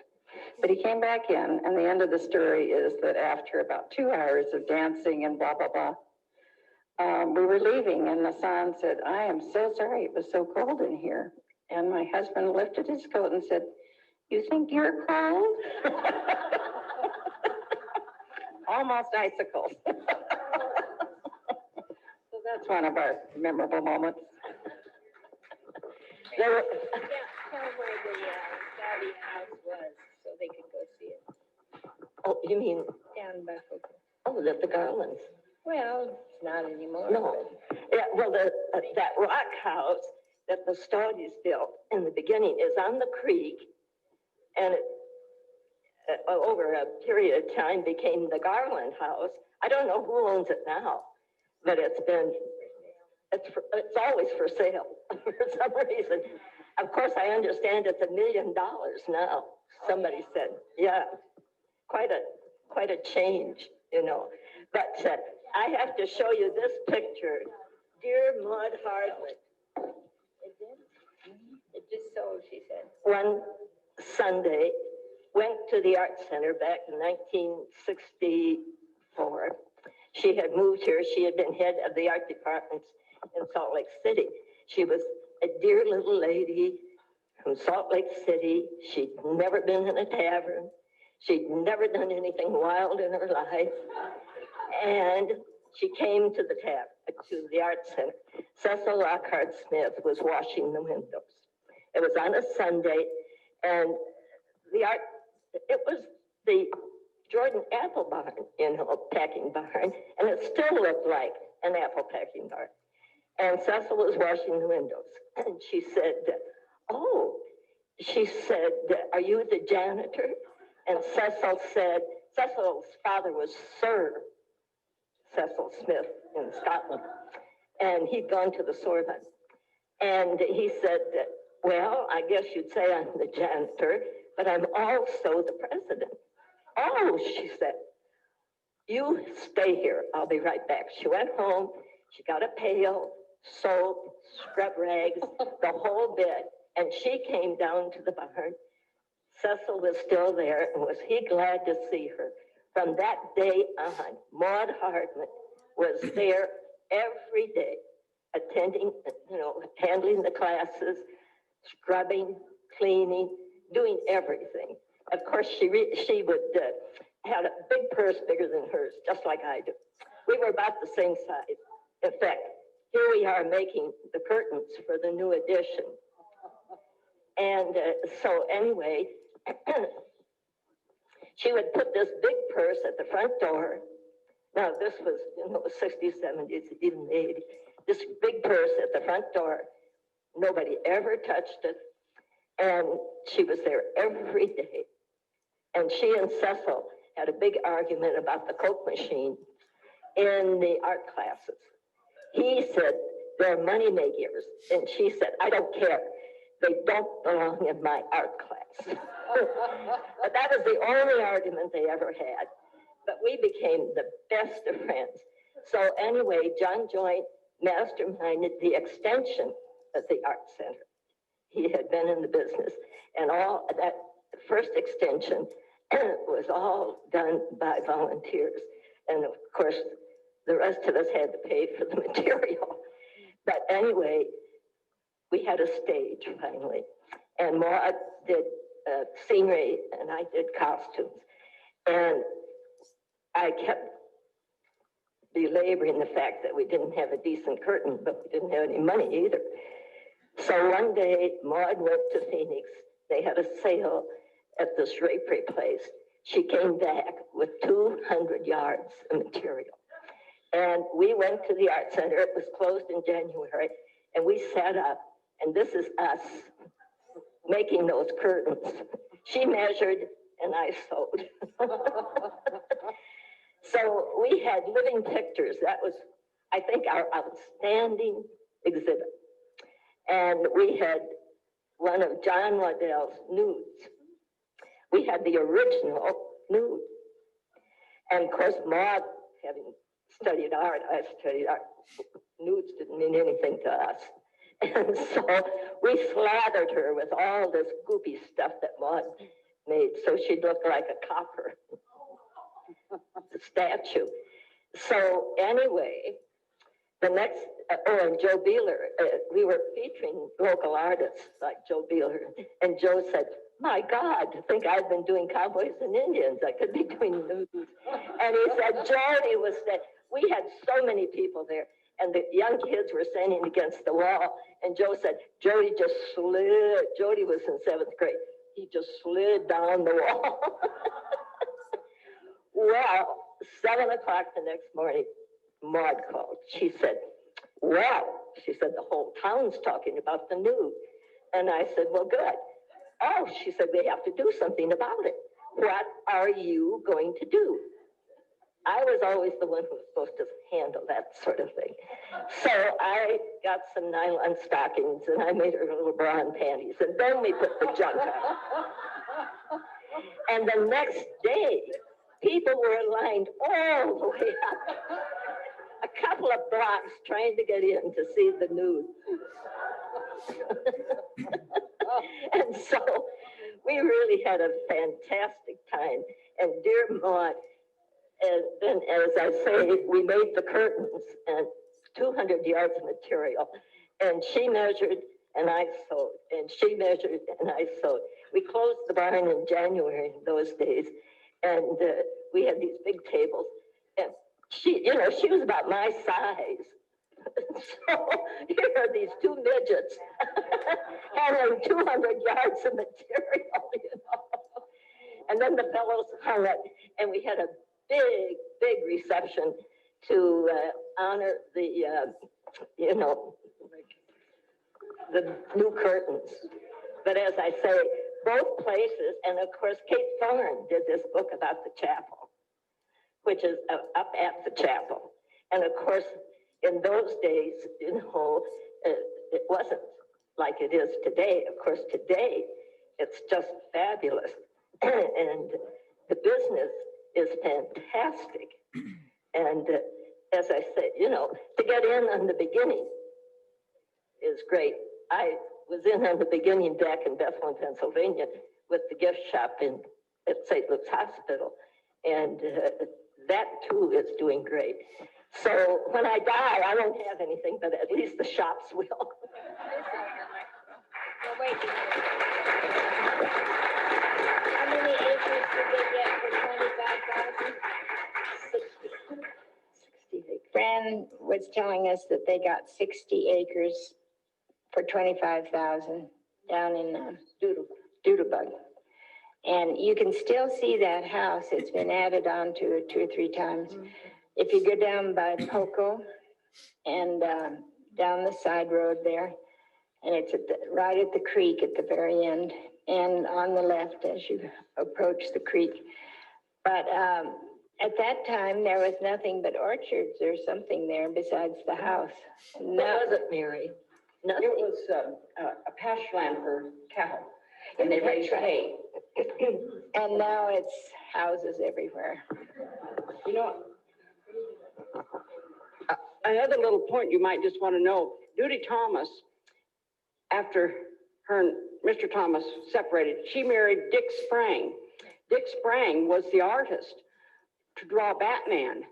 But he came back in, and the end of the story is that after about 2 hours of dancing and blah, blah, blah, we were leaving, and Nassan said, "I am so sorry it was so cold in here." And my husband lifted his coat and said, "You think you're cold?" Almost icicles. So that's one of our memorable moments. Tell where the Saudi house was so they could go see it. Oh, you mean, Down by Hooker. the Garlands? Well, it's not anymore. No. Yeah, well, that rock house that the Stoddies built in the beginning is on the creek, and it, over a period of time, became the Garland House. I don't know who owns it now, but it's always for sale for some reason. Of course, I understand it's $1 million now. Somebody said, yeah, quite a change, But I have to show you this picture. Dear Maud Hardwick. It just sold, she said. One Sunday, went to the Art Center back in 1964. She had moved here. She had been head of the art departments in Salt Lake City. She was a dear little lady from Salt Lake City. She'd never been in a tavern. She'd never done anything wild in her life. And she came to the Art Center. Cecil Lockhart Smith was washing the windows. It was on a Sunday, and the Art it was the Jordan apple barn, packing barn, and it still looked like an apple packing barn. And Cecil was washing the windows, and she said, oh, she said, are you the janitor? And Cecil said, Cecil's father was Sir Cecil Smith in Scotland, and he'd gone to the Sorbonne. And he said, well, I guess you'd say I'm the janitor, but I'm also the president. Oh, she said, you stay here. I'll be right back. She went home. She got a pail, soap, scrub rags, the whole bit. And she came down to the barn. Cecil was still there, and was he glad to see her. From that day on, Maud Hardman was there every day, attending, handling the classes, scrubbing, cleaning, doing everything. Of course, she would had a big purse bigger than hers, just like I do. We were about the same size. In fact, here we are making the curtains for the new edition. And so anyway, she would put this big purse at the front door. Now this was, 60s, 70s, even 80s. This big purse at the front door. Nobody ever touched it. And she was there every day. And she and Cecil had a big argument about the Coke machine in the art classes. He said, they're money makers. And she said, I don't care. They don't belong in my art class. But that was the only argument they ever had. But we became the best of friends. So anyway, John Joint masterminded the extension of the Art Center. He had been in the business, and all that first extension was all done by volunteers. And of course, the rest of us had to pay for the material. But anyway, we had a stage finally, and Maud did scenery, and I did costumes. And I kept belaboring the fact that we didn't have a decent curtain, but we didn't have any money either. So one day, Maud went to Phoenix. They had a sale at this drapery place. She came back with 200 yards of material. And we went to the Art Center. It was closed in January. And we sat up. And this is us making those curtains. She measured and I sewed. So we had living pictures. That was, I think, our outstanding exhibit. And we had one of John Waddell's nudes. We had the original nude. And of course, Maud, having studied art, I studied art. Nudes didn't mean anything to us. And so we slathered her with all this goopy stuff that Maud made, so she'd look like a copper statue. So anyway, the next, and Joe Beeler, we were featuring local artists like Joe Beeler, and Joe said, my God, to think I've been doing cowboys and Indians, I could be doing nudes. And he said, Jody was that, we had so many people there, and the young kids were standing against the wall, and Joe said, Jody just slid, Jody was in 7th grade, he just slid down the wall. Well, 7 o'clock the next morning, Maud called. She said, well, she said, the whole town's talking about the nude. And I said, well, good. Oh, she said, we have to do something about it. What are you going to do? I was always the one who was supposed to handle that sort of thing. So I got some nylon stockings and I made her little bra and panties. And then we put the junk on. And the next day, people were lined all the way up. A couple of blocks trying to get in to see the nude. And so we really had a fantastic time. And dear Maud, and then as I say, we made the curtains and 200 yards of material. And she measured and I sewed. And she measured and I sewed. We closed the barn in January in those days. And we had these big tables. And she, she was about my size. So here are these two midgets handling 200 yards of material, And then the fellows hung it, and we had a big, big reception to honor the, you know, the new curtains. But as I say, both places, and of course, Kate Thorne did this book about the chapel, which is up at the chapel. And of course, in those days, you know, it wasn't like it is today. Of course, today, it's just fabulous. And the business is fantastic. And as I said, you know, to get in on the beginning is great. I was in on the beginning back in Bethlehem, Pennsylvania, with the gift shop at St. Luke's Hospital. And that too is doing great. So when I die, I won't have anything, but at least the shops will. Wait. How many acres did they get for 25,000? 60 acres. Fran was telling us that they got 60 acres for 25,000 down in Doodlebug. And you can still see that house. It's been added on to it 2 or 3 times. If you go down by Poco and down the side road there, and it's right at the creek at the very end, and on the left as you approach the creek. But at that time, there was nothing but orchards or something there besides the house. What was it, Mary? Nothing. It was a pasture land for cattle, and they raised hay. And now it's houses everywhere. You know, another little point you might just want to know, Duty Thomas, after her and Mr. Thomas separated, she married Dick Sprang. Dick Sprang was the artist to draw Batman,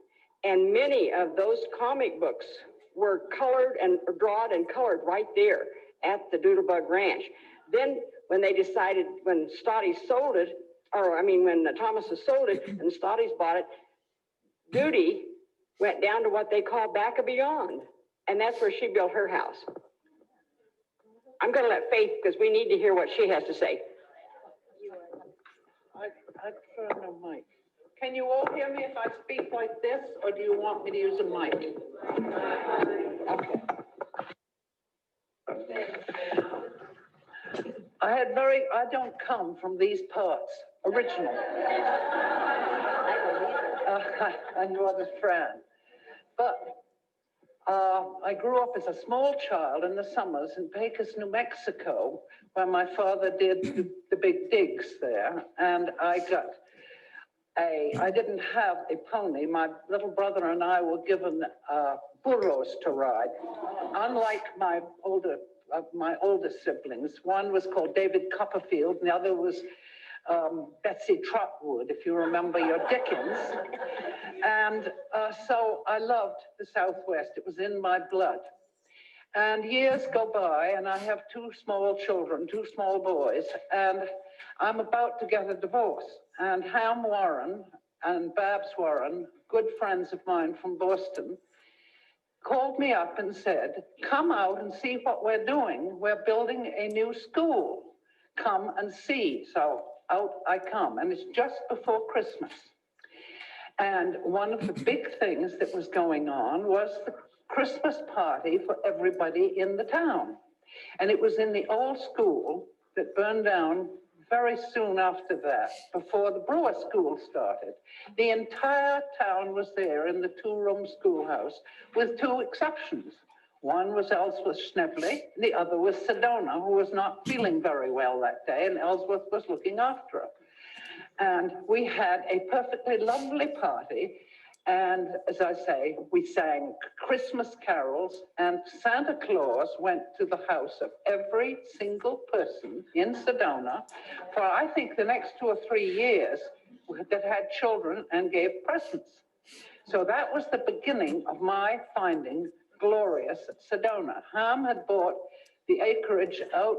and many of those comic books were colored and drawn and colored right there at the Doodlebug Ranch. Then when they decided, when Stottie sold it, when the Thomases sold it and Stottie's bought it, Duty went down to what they call Back of Beyond, and that's where she built her house. I'm going to let Faith, because we need to hear what she has to say. I prefer no mic. Can you all hear me if I speak like this, or do you want me to use a mic? Okay. I don't come from these parts originally. I know other Fran. But I grew up as a small child in the summers in Pecos, New Mexico, where my father did the big digs there. And I didn't have a pony. My little brother and I were given burros to ride. Unlike my older siblings, one was called David Copperfield, and the other was Betsy Trotwood, if you remember your Dickens. And so I loved the Southwest. It was in my blood. And years go by, and I have 2 small children, 2 small boys, and I'm about to get a divorce. And Ham Warren and Babs Warren, good friends of mine from Boston, called me up and said, come out and see what we're doing. We're building a new school. Come and see. So out I come, and it's just before Christmas. And one of the big things that was going on was the Christmas party for everybody in the town. And it was in the old school that burned down very soon after that, before the Brewer School started. The entire town was there in the 2-room schoolhouse, with 2 exceptions. One was Ellsworth Schnebley, the other was Sedona, who was not feeling very well that day, and Ellsworth was looking after her. And we had a perfectly lovely party. And as I say, we sang Christmas carols, and Santa Claus went to the house of every single person in Sedona for, I think, the next 2 or 3 years that had children, and gave presents. So that was the beginning of my finding glorious Sedona. Ham had bought the acreage out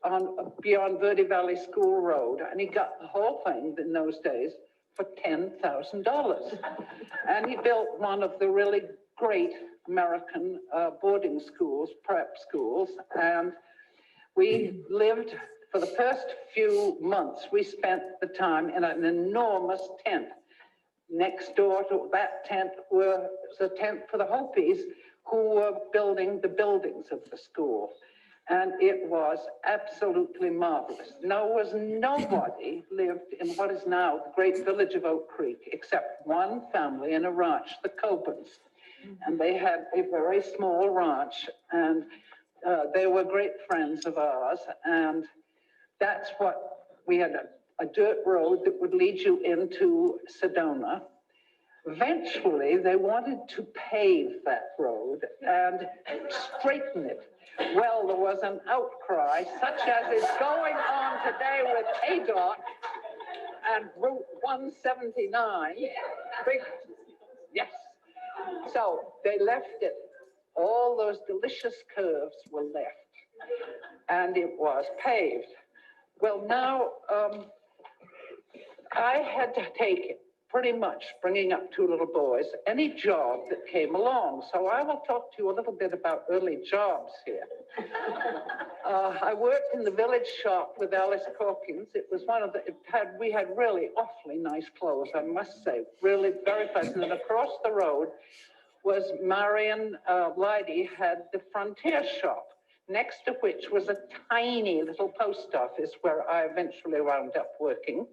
on beyond Verde Valley School Road, and he got the whole thing in those days for $10,000. And he built one of the really great American boarding schools, prep schools, and we lived For the first few months, we spent the time in an enormous tent. Next door to that tent was a tent for the Hopis who were building the buildings of the school. And it was absolutely marvelous. Nobody lived in what is now the great village of Oak Creek, except one family in a ranch, the Cobans. And they had a very small ranch, and they were great friends of ours. And that's what we had, a dirt road that would lead you into Sedona. Eventually, they wanted to pave that road and straighten it. Well, there was an outcry, such as is going on today with ADOT and Route 179. Yes. So they left it. All those delicious curves were left, and it was paved. Well, now I had to take pretty much, bringing up two little boys, any job that came along. So I will talk to you a little bit about early jobs here. I worked in the village shop with Alice Corkins. It was one of the, we had really awfully nice clothes, I must say, really very pleasant. And across the road was Marion Leidy had the Frontier shop, next to which was a tiny little post office where I eventually wound up working.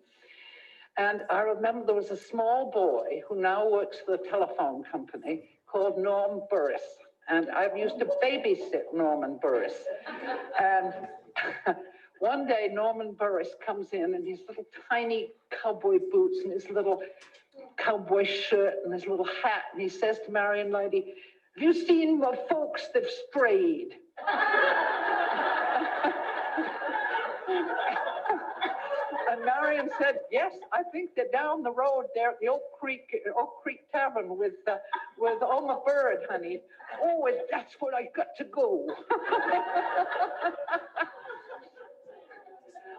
And I remember there was a small boy who now works for the telephone company called Norm Burris. And I used to babysit Norman Burris. And one day Norman Burris comes in in his little tiny cowboy boots and his little cowboy shirt and his little hat. And he says to Marion Leidy, "Have you seen the folks that've strayed?" And Marion said, "Yes, I think they're down the road there at the Oak Creek Tavern with Oma Bird, honey. Oh, that's where I got to go."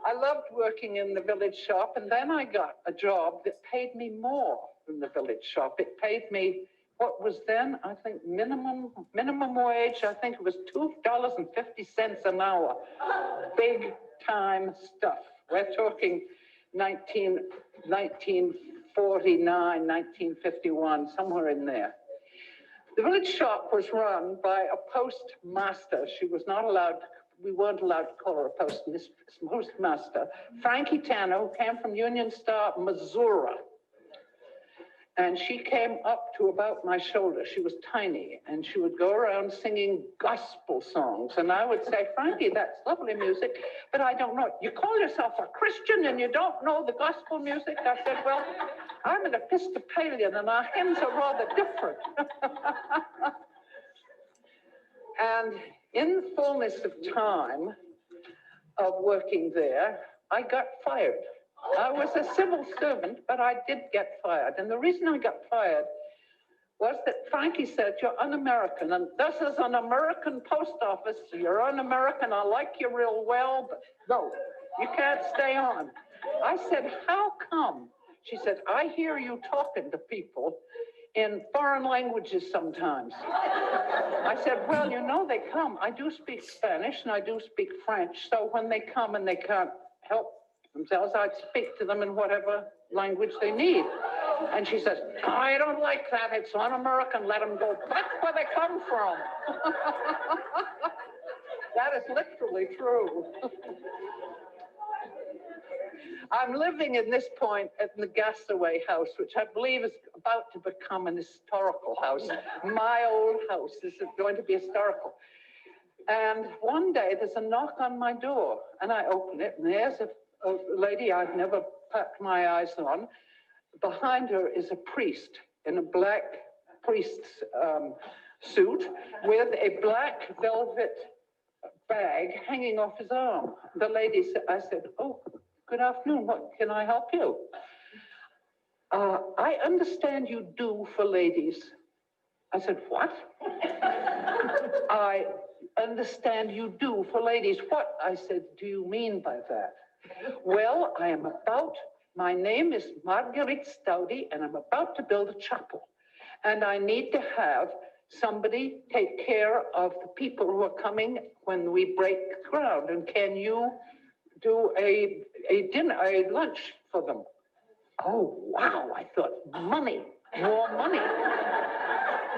I loved working in the village shop, and then I got a job that paid me more than the village shop. It paid me what was then, I think, minimum wage. I think it was $2.50 an hour. Big time stuff. We're talking 1949, 1951, somewhere in there. The village shop was run by a postmaster. She was not allowed, we weren't allowed to call her a postmaster. Frankie Tanner, who came from Union Star, Missouri. And she came up to about my shoulder. She was tiny, and she would go around singing gospel songs. And I would say, "Frankie, that's lovely music, but I don't know it. You call yourself a Christian and you don't know the gospel music?" I said, "Well, I'm an Episcopalian and our hymns are rather different." And in the fullness of time of working there, I got fired. I was a civil servant, but I did get fired. And the reason I got fired was that Frankie said, "You're un-American, and this is an American post office. You're un-American. I like you real well, but no, you can't stay on." I said, "How come?" She said, "I hear you talking to people in foreign languages sometimes." I said, "Well, you know, they come. I do speak Spanish and I do speak French. So when they come and they can't help themselves, I'd speak to them in whatever language they need." And she says, "I don't like that. It's un-American. Let them go back where they come from." That is literally true. I'm living at this point at the Gasaway house, which I believe is about to become an historical house. My old house is going to be historical. And one day there's a knock on my door, and I open it, and there's a lady I've never packed my eyes on. Behind her is a priest in a black priest's suit with a black velvet bag hanging off his arm. The lady said, I said, "Oh, good afternoon, what can I help you?" "I understand you do for ladies." I said, "What?" "I understand you do for ladies." "What?" I said, "Do you mean by that?" "Well, my name is Marguerite Stoudy, and I'm about to build a chapel. And I need to have somebody take care of the people who are coming when we break ground. And can you do a lunch for them. Oh, wow, I thought, money, more money.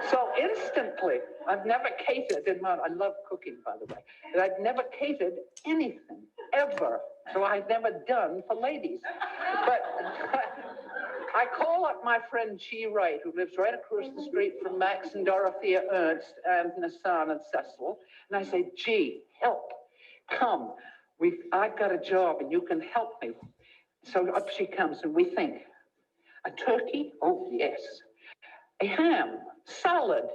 So instantly, I've never catered I love cooking, by the way, but I'd never catered anything, ever. So I'd never done for ladies. But I call up my friend G. Wright, who lives right across the street from Max and Dorothea Ernst and Nassan and Cecil. And I say, G, help, come. I've got a job and you can help me. So up she comes and we think, a turkey? Oh, yes. A ham, salad,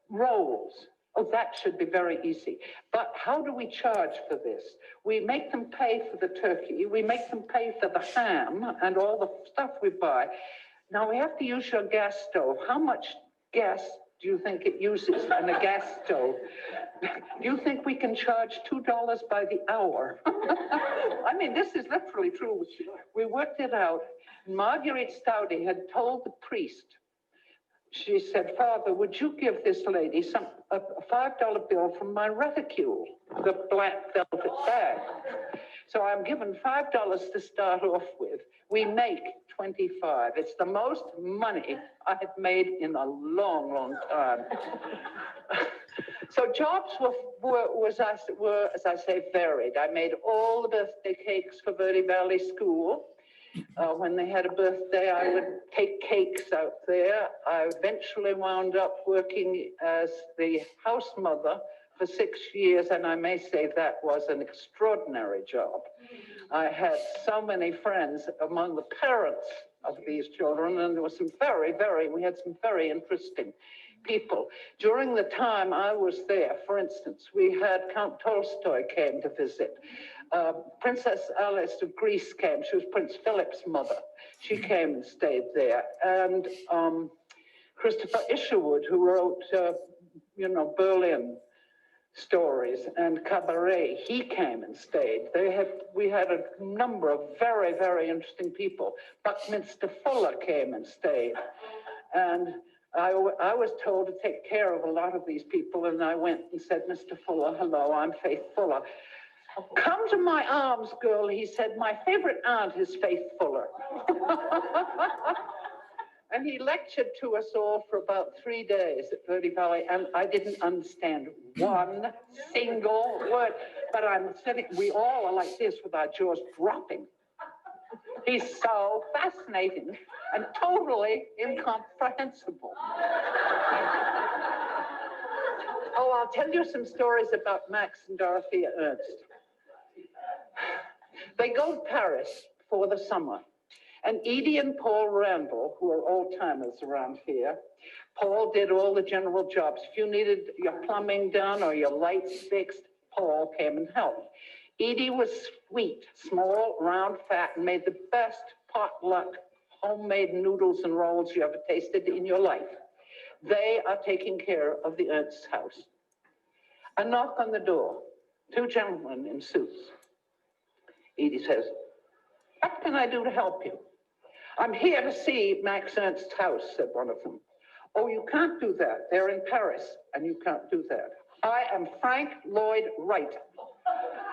rolls. Oh, that should be very easy. But how do we charge for this? We make them pay for the turkey. We make them pay for the ham and all the stuff we buy. Now we have to use your gas stove. How much gas do you think it uses in a gas stove? Do you think we can charge $2 by the hour? I mean, this is literally true. We worked it out. Marguerite Staudy had told the priest, she said, Father, would you give this lady a $5 bill from my reticule, the black velvet bag? So I'm given $5 to start off with. We make 25. It's the most money I have made in a long, long time. So jobs were, as I say, varied. I made all the birthday cakes for Verde Valley School. When they had a birthday, I would take cakes out there. I eventually wound up working as the house mother for 6 years, and I may say that was an extraordinary job. I had so many friends among the parents of these children, and there was we had some very interesting people. During the time I was there, for instance, we had Count Tolstoy came to visit. Princess Alice of Greece came. She was Prince Philip's mother. She came and stayed there. And Christopher Isherwood, who wrote, Berlin stories and Cabaret, he came and stayed. We had a number of very, very interesting people. Buckminster Fuller came and stayed. And I was told to take care of a lot of these people, and I went and said, Mr. Fuller, hello, I'm Faith Fuller. Come to my arms, girl, he said. My favorite aunt is Faith Fuller. And he lectured to us all for about 3 days at Verde Valley, and I didn't understand one single word. But I'm sitting, we all are like this with our jaws dropping. He's so fascinating and totally incomprehensible. Oh, I'll tell you some stories about Max and Dorothea Ernst. They go to Paris for the summer. And Edie and Paul Randall, who are old-timers around here, Paul did all the general jobs. If you needed your plumbing done or your lights fixed, Paul came and helped. Edie was sweet, small, round, fat, and made the best potluck homemade noodles and rolls you ever tasted in your life. They are taking care of the Ernst's house. A knock on the door, 2 gentlemen in suits. Edie says, what can I do to help you? I'm here to see Max Ernst's house, said one of them. Oh, you can't do that. They're in Paris, and you can't do that. I am Frank Lloyd Wright.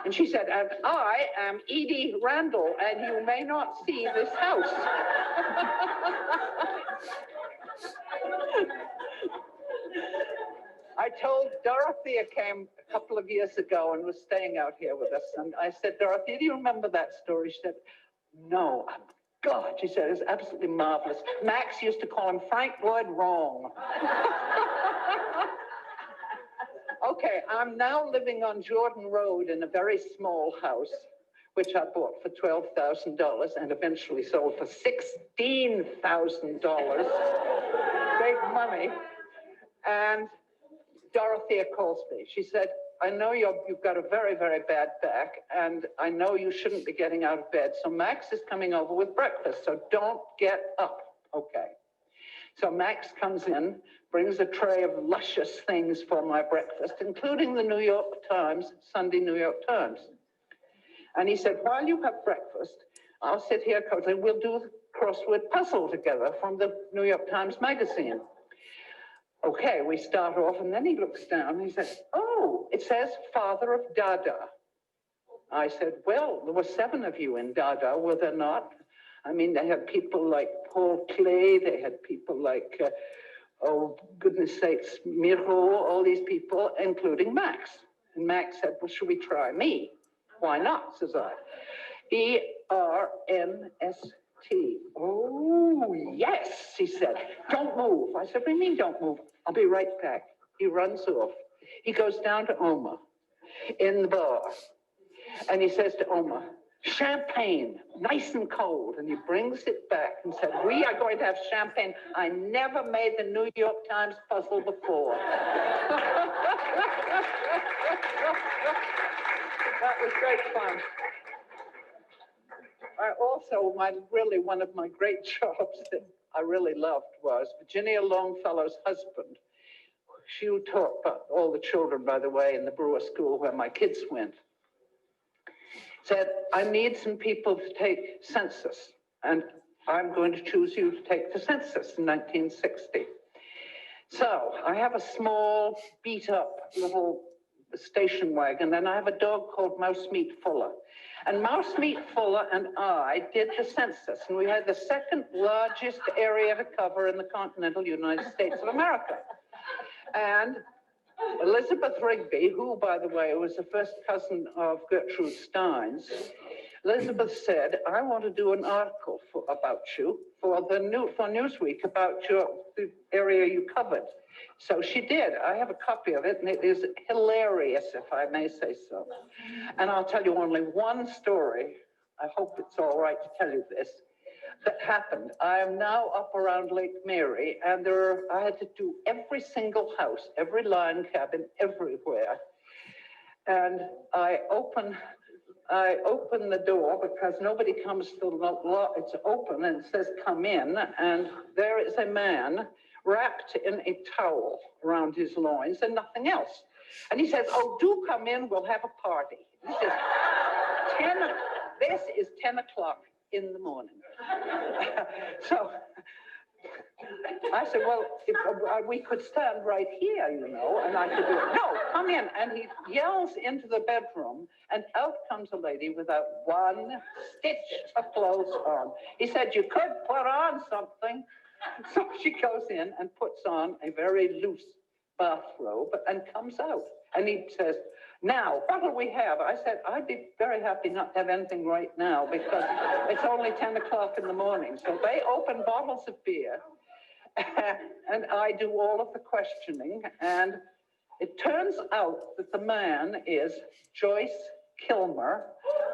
And she said, and I am Edie Randall, and you may not see this house. I told Dorothea came a couple of years ago and was staying out here with us. And I said, Dorothea, do you remember that story? She said, no. God, she said, it's absolutely marvelous. Max used to call him Frank Lloyd Wrong. Okay, I'm now living on Jordan Road in a very small house, which I bought for $12,000 and eventually sold for $16,000. Big money. And Dorothea calls me. She said, I know you've got a very, very bad back, and I know you shouldn't be getting out of bed. So Max is coming over with breakfast, so don't get up. Okay. So Max comes in, brings a tray of luscious things for my breakfast, including the New York Times, Sunday New York Times. And he said, while you have breakfast, I'll sit here cozy. We'll do the crossword puzzle together from the New York Times magazine. Okay, we start off, and then he looks down and he says, oh, it says father of Dada. I said, well, there were 7 of you in Dada, were there not? I mean, they had people like Paul Klee, they had people like, oh, goodness sakes, Miro, all these people, including Max. And Max said, well, should we try me? Why not, says I. E-R-N-S-T. Oh, yes, he said. Don't move. I said, what do you mean don't move? I'll be right back. He runs off. He goes down to Oma in the bar. And he says to Oma, champagne, nice and cold. And he brings it back and said, we are going to have champagne. I never made the New York Times puzzle before. That was great fun. I also, one of my great jobs that I really loved was Virginia Longfellow's husband. She taught all the children, by the way, in the Brewer School where my kids went. Said, I need some people to take census, and I'm going to choose you to take the census in 1960. So I have a small, beat-up little station wagon, and I have a dog called Mouse Meat Fuller. And Mouse Meat Fuller and I did the census, and we had the 2nd largest area to cover in the continental United States of America. And Elizabeth Rigby, who, by the way, was the first cousin of Gertrude Stein's, Elizabeth said, I want to do an article about you for Newsweek about the area you covered. So she did. I have a copy of it, and it is hilarious, if I may say so. And I'll tell you only one story. I hope it's all right to tell you this. That happened. I am now up around Lake Mary, and I had to do every single house, every line cabin, everywhere. And I open the door because nobody comes to the lot. It's open and it says, come in. And there is a man wrapped in a towel around his loins and nothing else. And he says, oh, do come in, we'll have a party. This is 10 o'clock in the morning. So I said, well, we could stand right here, you know, and I could do it. No, come in. And he yells into the bedroom, and out comes a lady without one stitch of clothes on. He said, you could put on something. So she goes in and puts on a very loose bathrobe and comes out. And he says, now, what will we have? I said, I'd be very happy not to have anything right now because it's only 10 o'clock in the morning. So they open bottles of beer and I do all of the questioning. And it turns out that the man is Joyce Kilmer,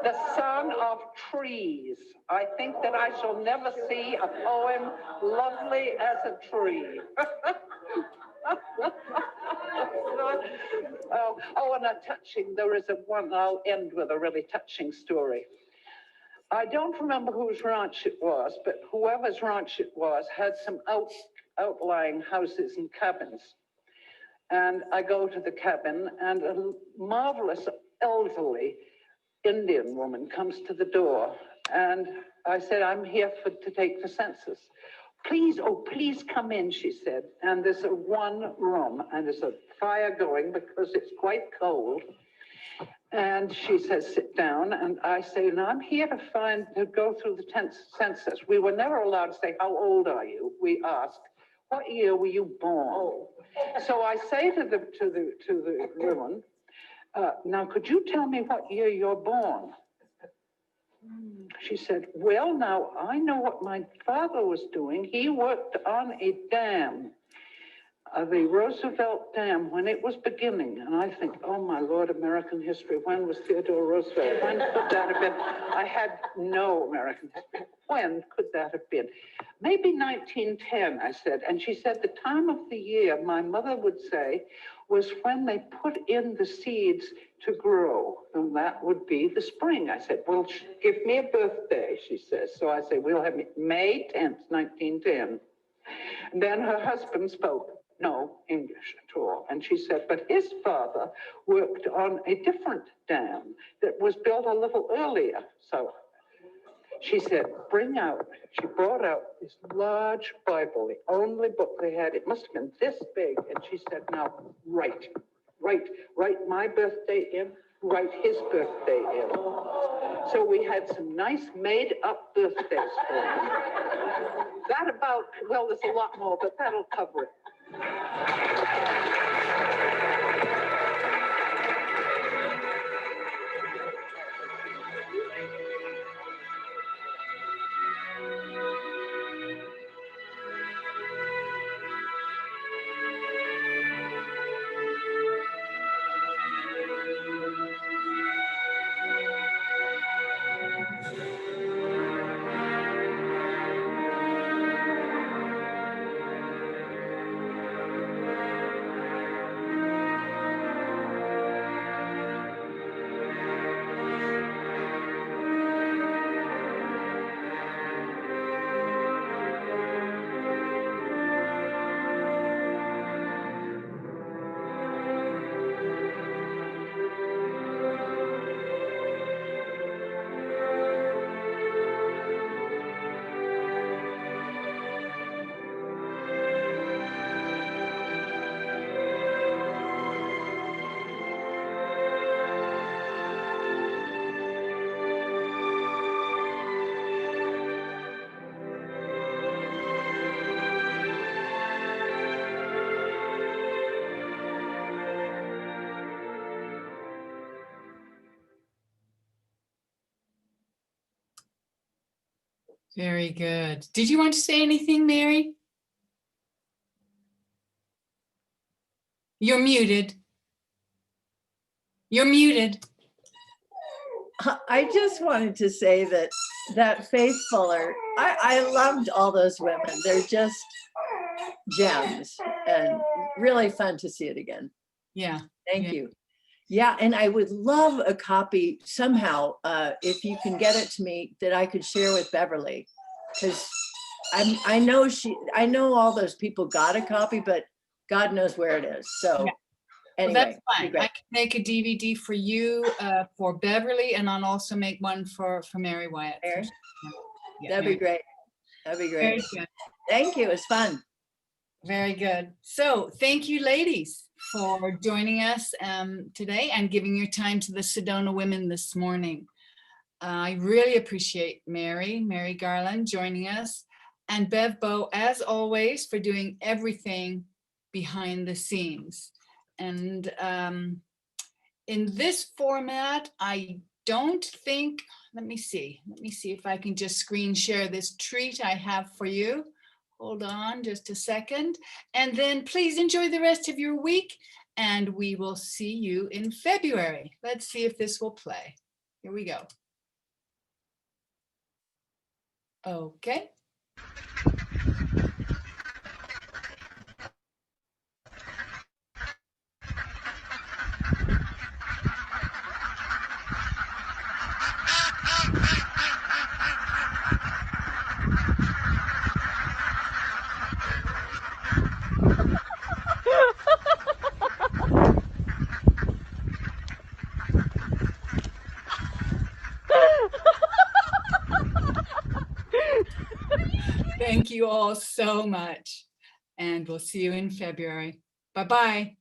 the son of trees. I think that I shall never see a poem lovely as a tree. And there is I'll end with a really touching story. I don't remember whose ranch it was, but whoever's ranch it was had some outlying houses and cabins. And I go to the cabin, and a marvelous elderly Indian woman comes to the door. And I said, I'm here to take the census. Please, oh, please come in, she said. And there's one room, and there's a fire going because it's quite cold. And she says, sit down. And I say, now I'm here to go through the census. We were never allowed to say, how old are you? We asked, what year were you born? So I say to the woman, now could you tell me what year you're born? She said, well, now I know what my father was doing. He worked on a dam, the Roosevelt Dam, when it was beginning. And I think, oh my Lord, American history. When was Theodore Roosevelt? When could that have been? I had no American history. When could that have been? Maybe 1910, I said. And she said the time of the year, my mother would say, was when they put in the seeds to grow. And that would be the spring. I said, well, give me a birthday, she says. So I say, we'll have May 10th, 1910. And then her husband spoke no English at all. And she said, but his father worked on a different dam that was built a little earlier. So she said, she brought out this large Bible, the only book they had. It must have been this big. And she said, now write my birthday in, write his birthday in. So we had some nice made-up birthdays for him. That about, well, there's a lot more, but that'll cover it. Very good. Did you want to say anything, Mary? You're muted. You're muted. I just wanted to say that Faith Fuller, I loved all those women. They're just gems and really fun to see it again. Yeah. Thank you. Yeah, and I would love a copy somehow, if you can get it to me, that I could share with Beverly, because I know all those people got a copy, but God knows where it is. So anyway, Well, that's fine. I can make a DVD for you, for Beverly, and I'll also make one for Mary Wyatt. Mary? Yeah, That'd Mary. be great. That'd be Very great. good. Thank you. It was fun. Very good. So thank you, ladies, for joining us today and giving your time to the Sedona women this morning. I really appreciate Mary Garland joining us, and Bev Bow, as always, for doing everything behind the scenes. And in this format, I don't think, let me see if I can just screen share this treat I have for you. Hold on just a second. And then please enjoy the rest of your week, and we will see you in February. Let's see if this will play. Here we go. Okay. Thank you all so much, and we'll see you in February. Bye-bye.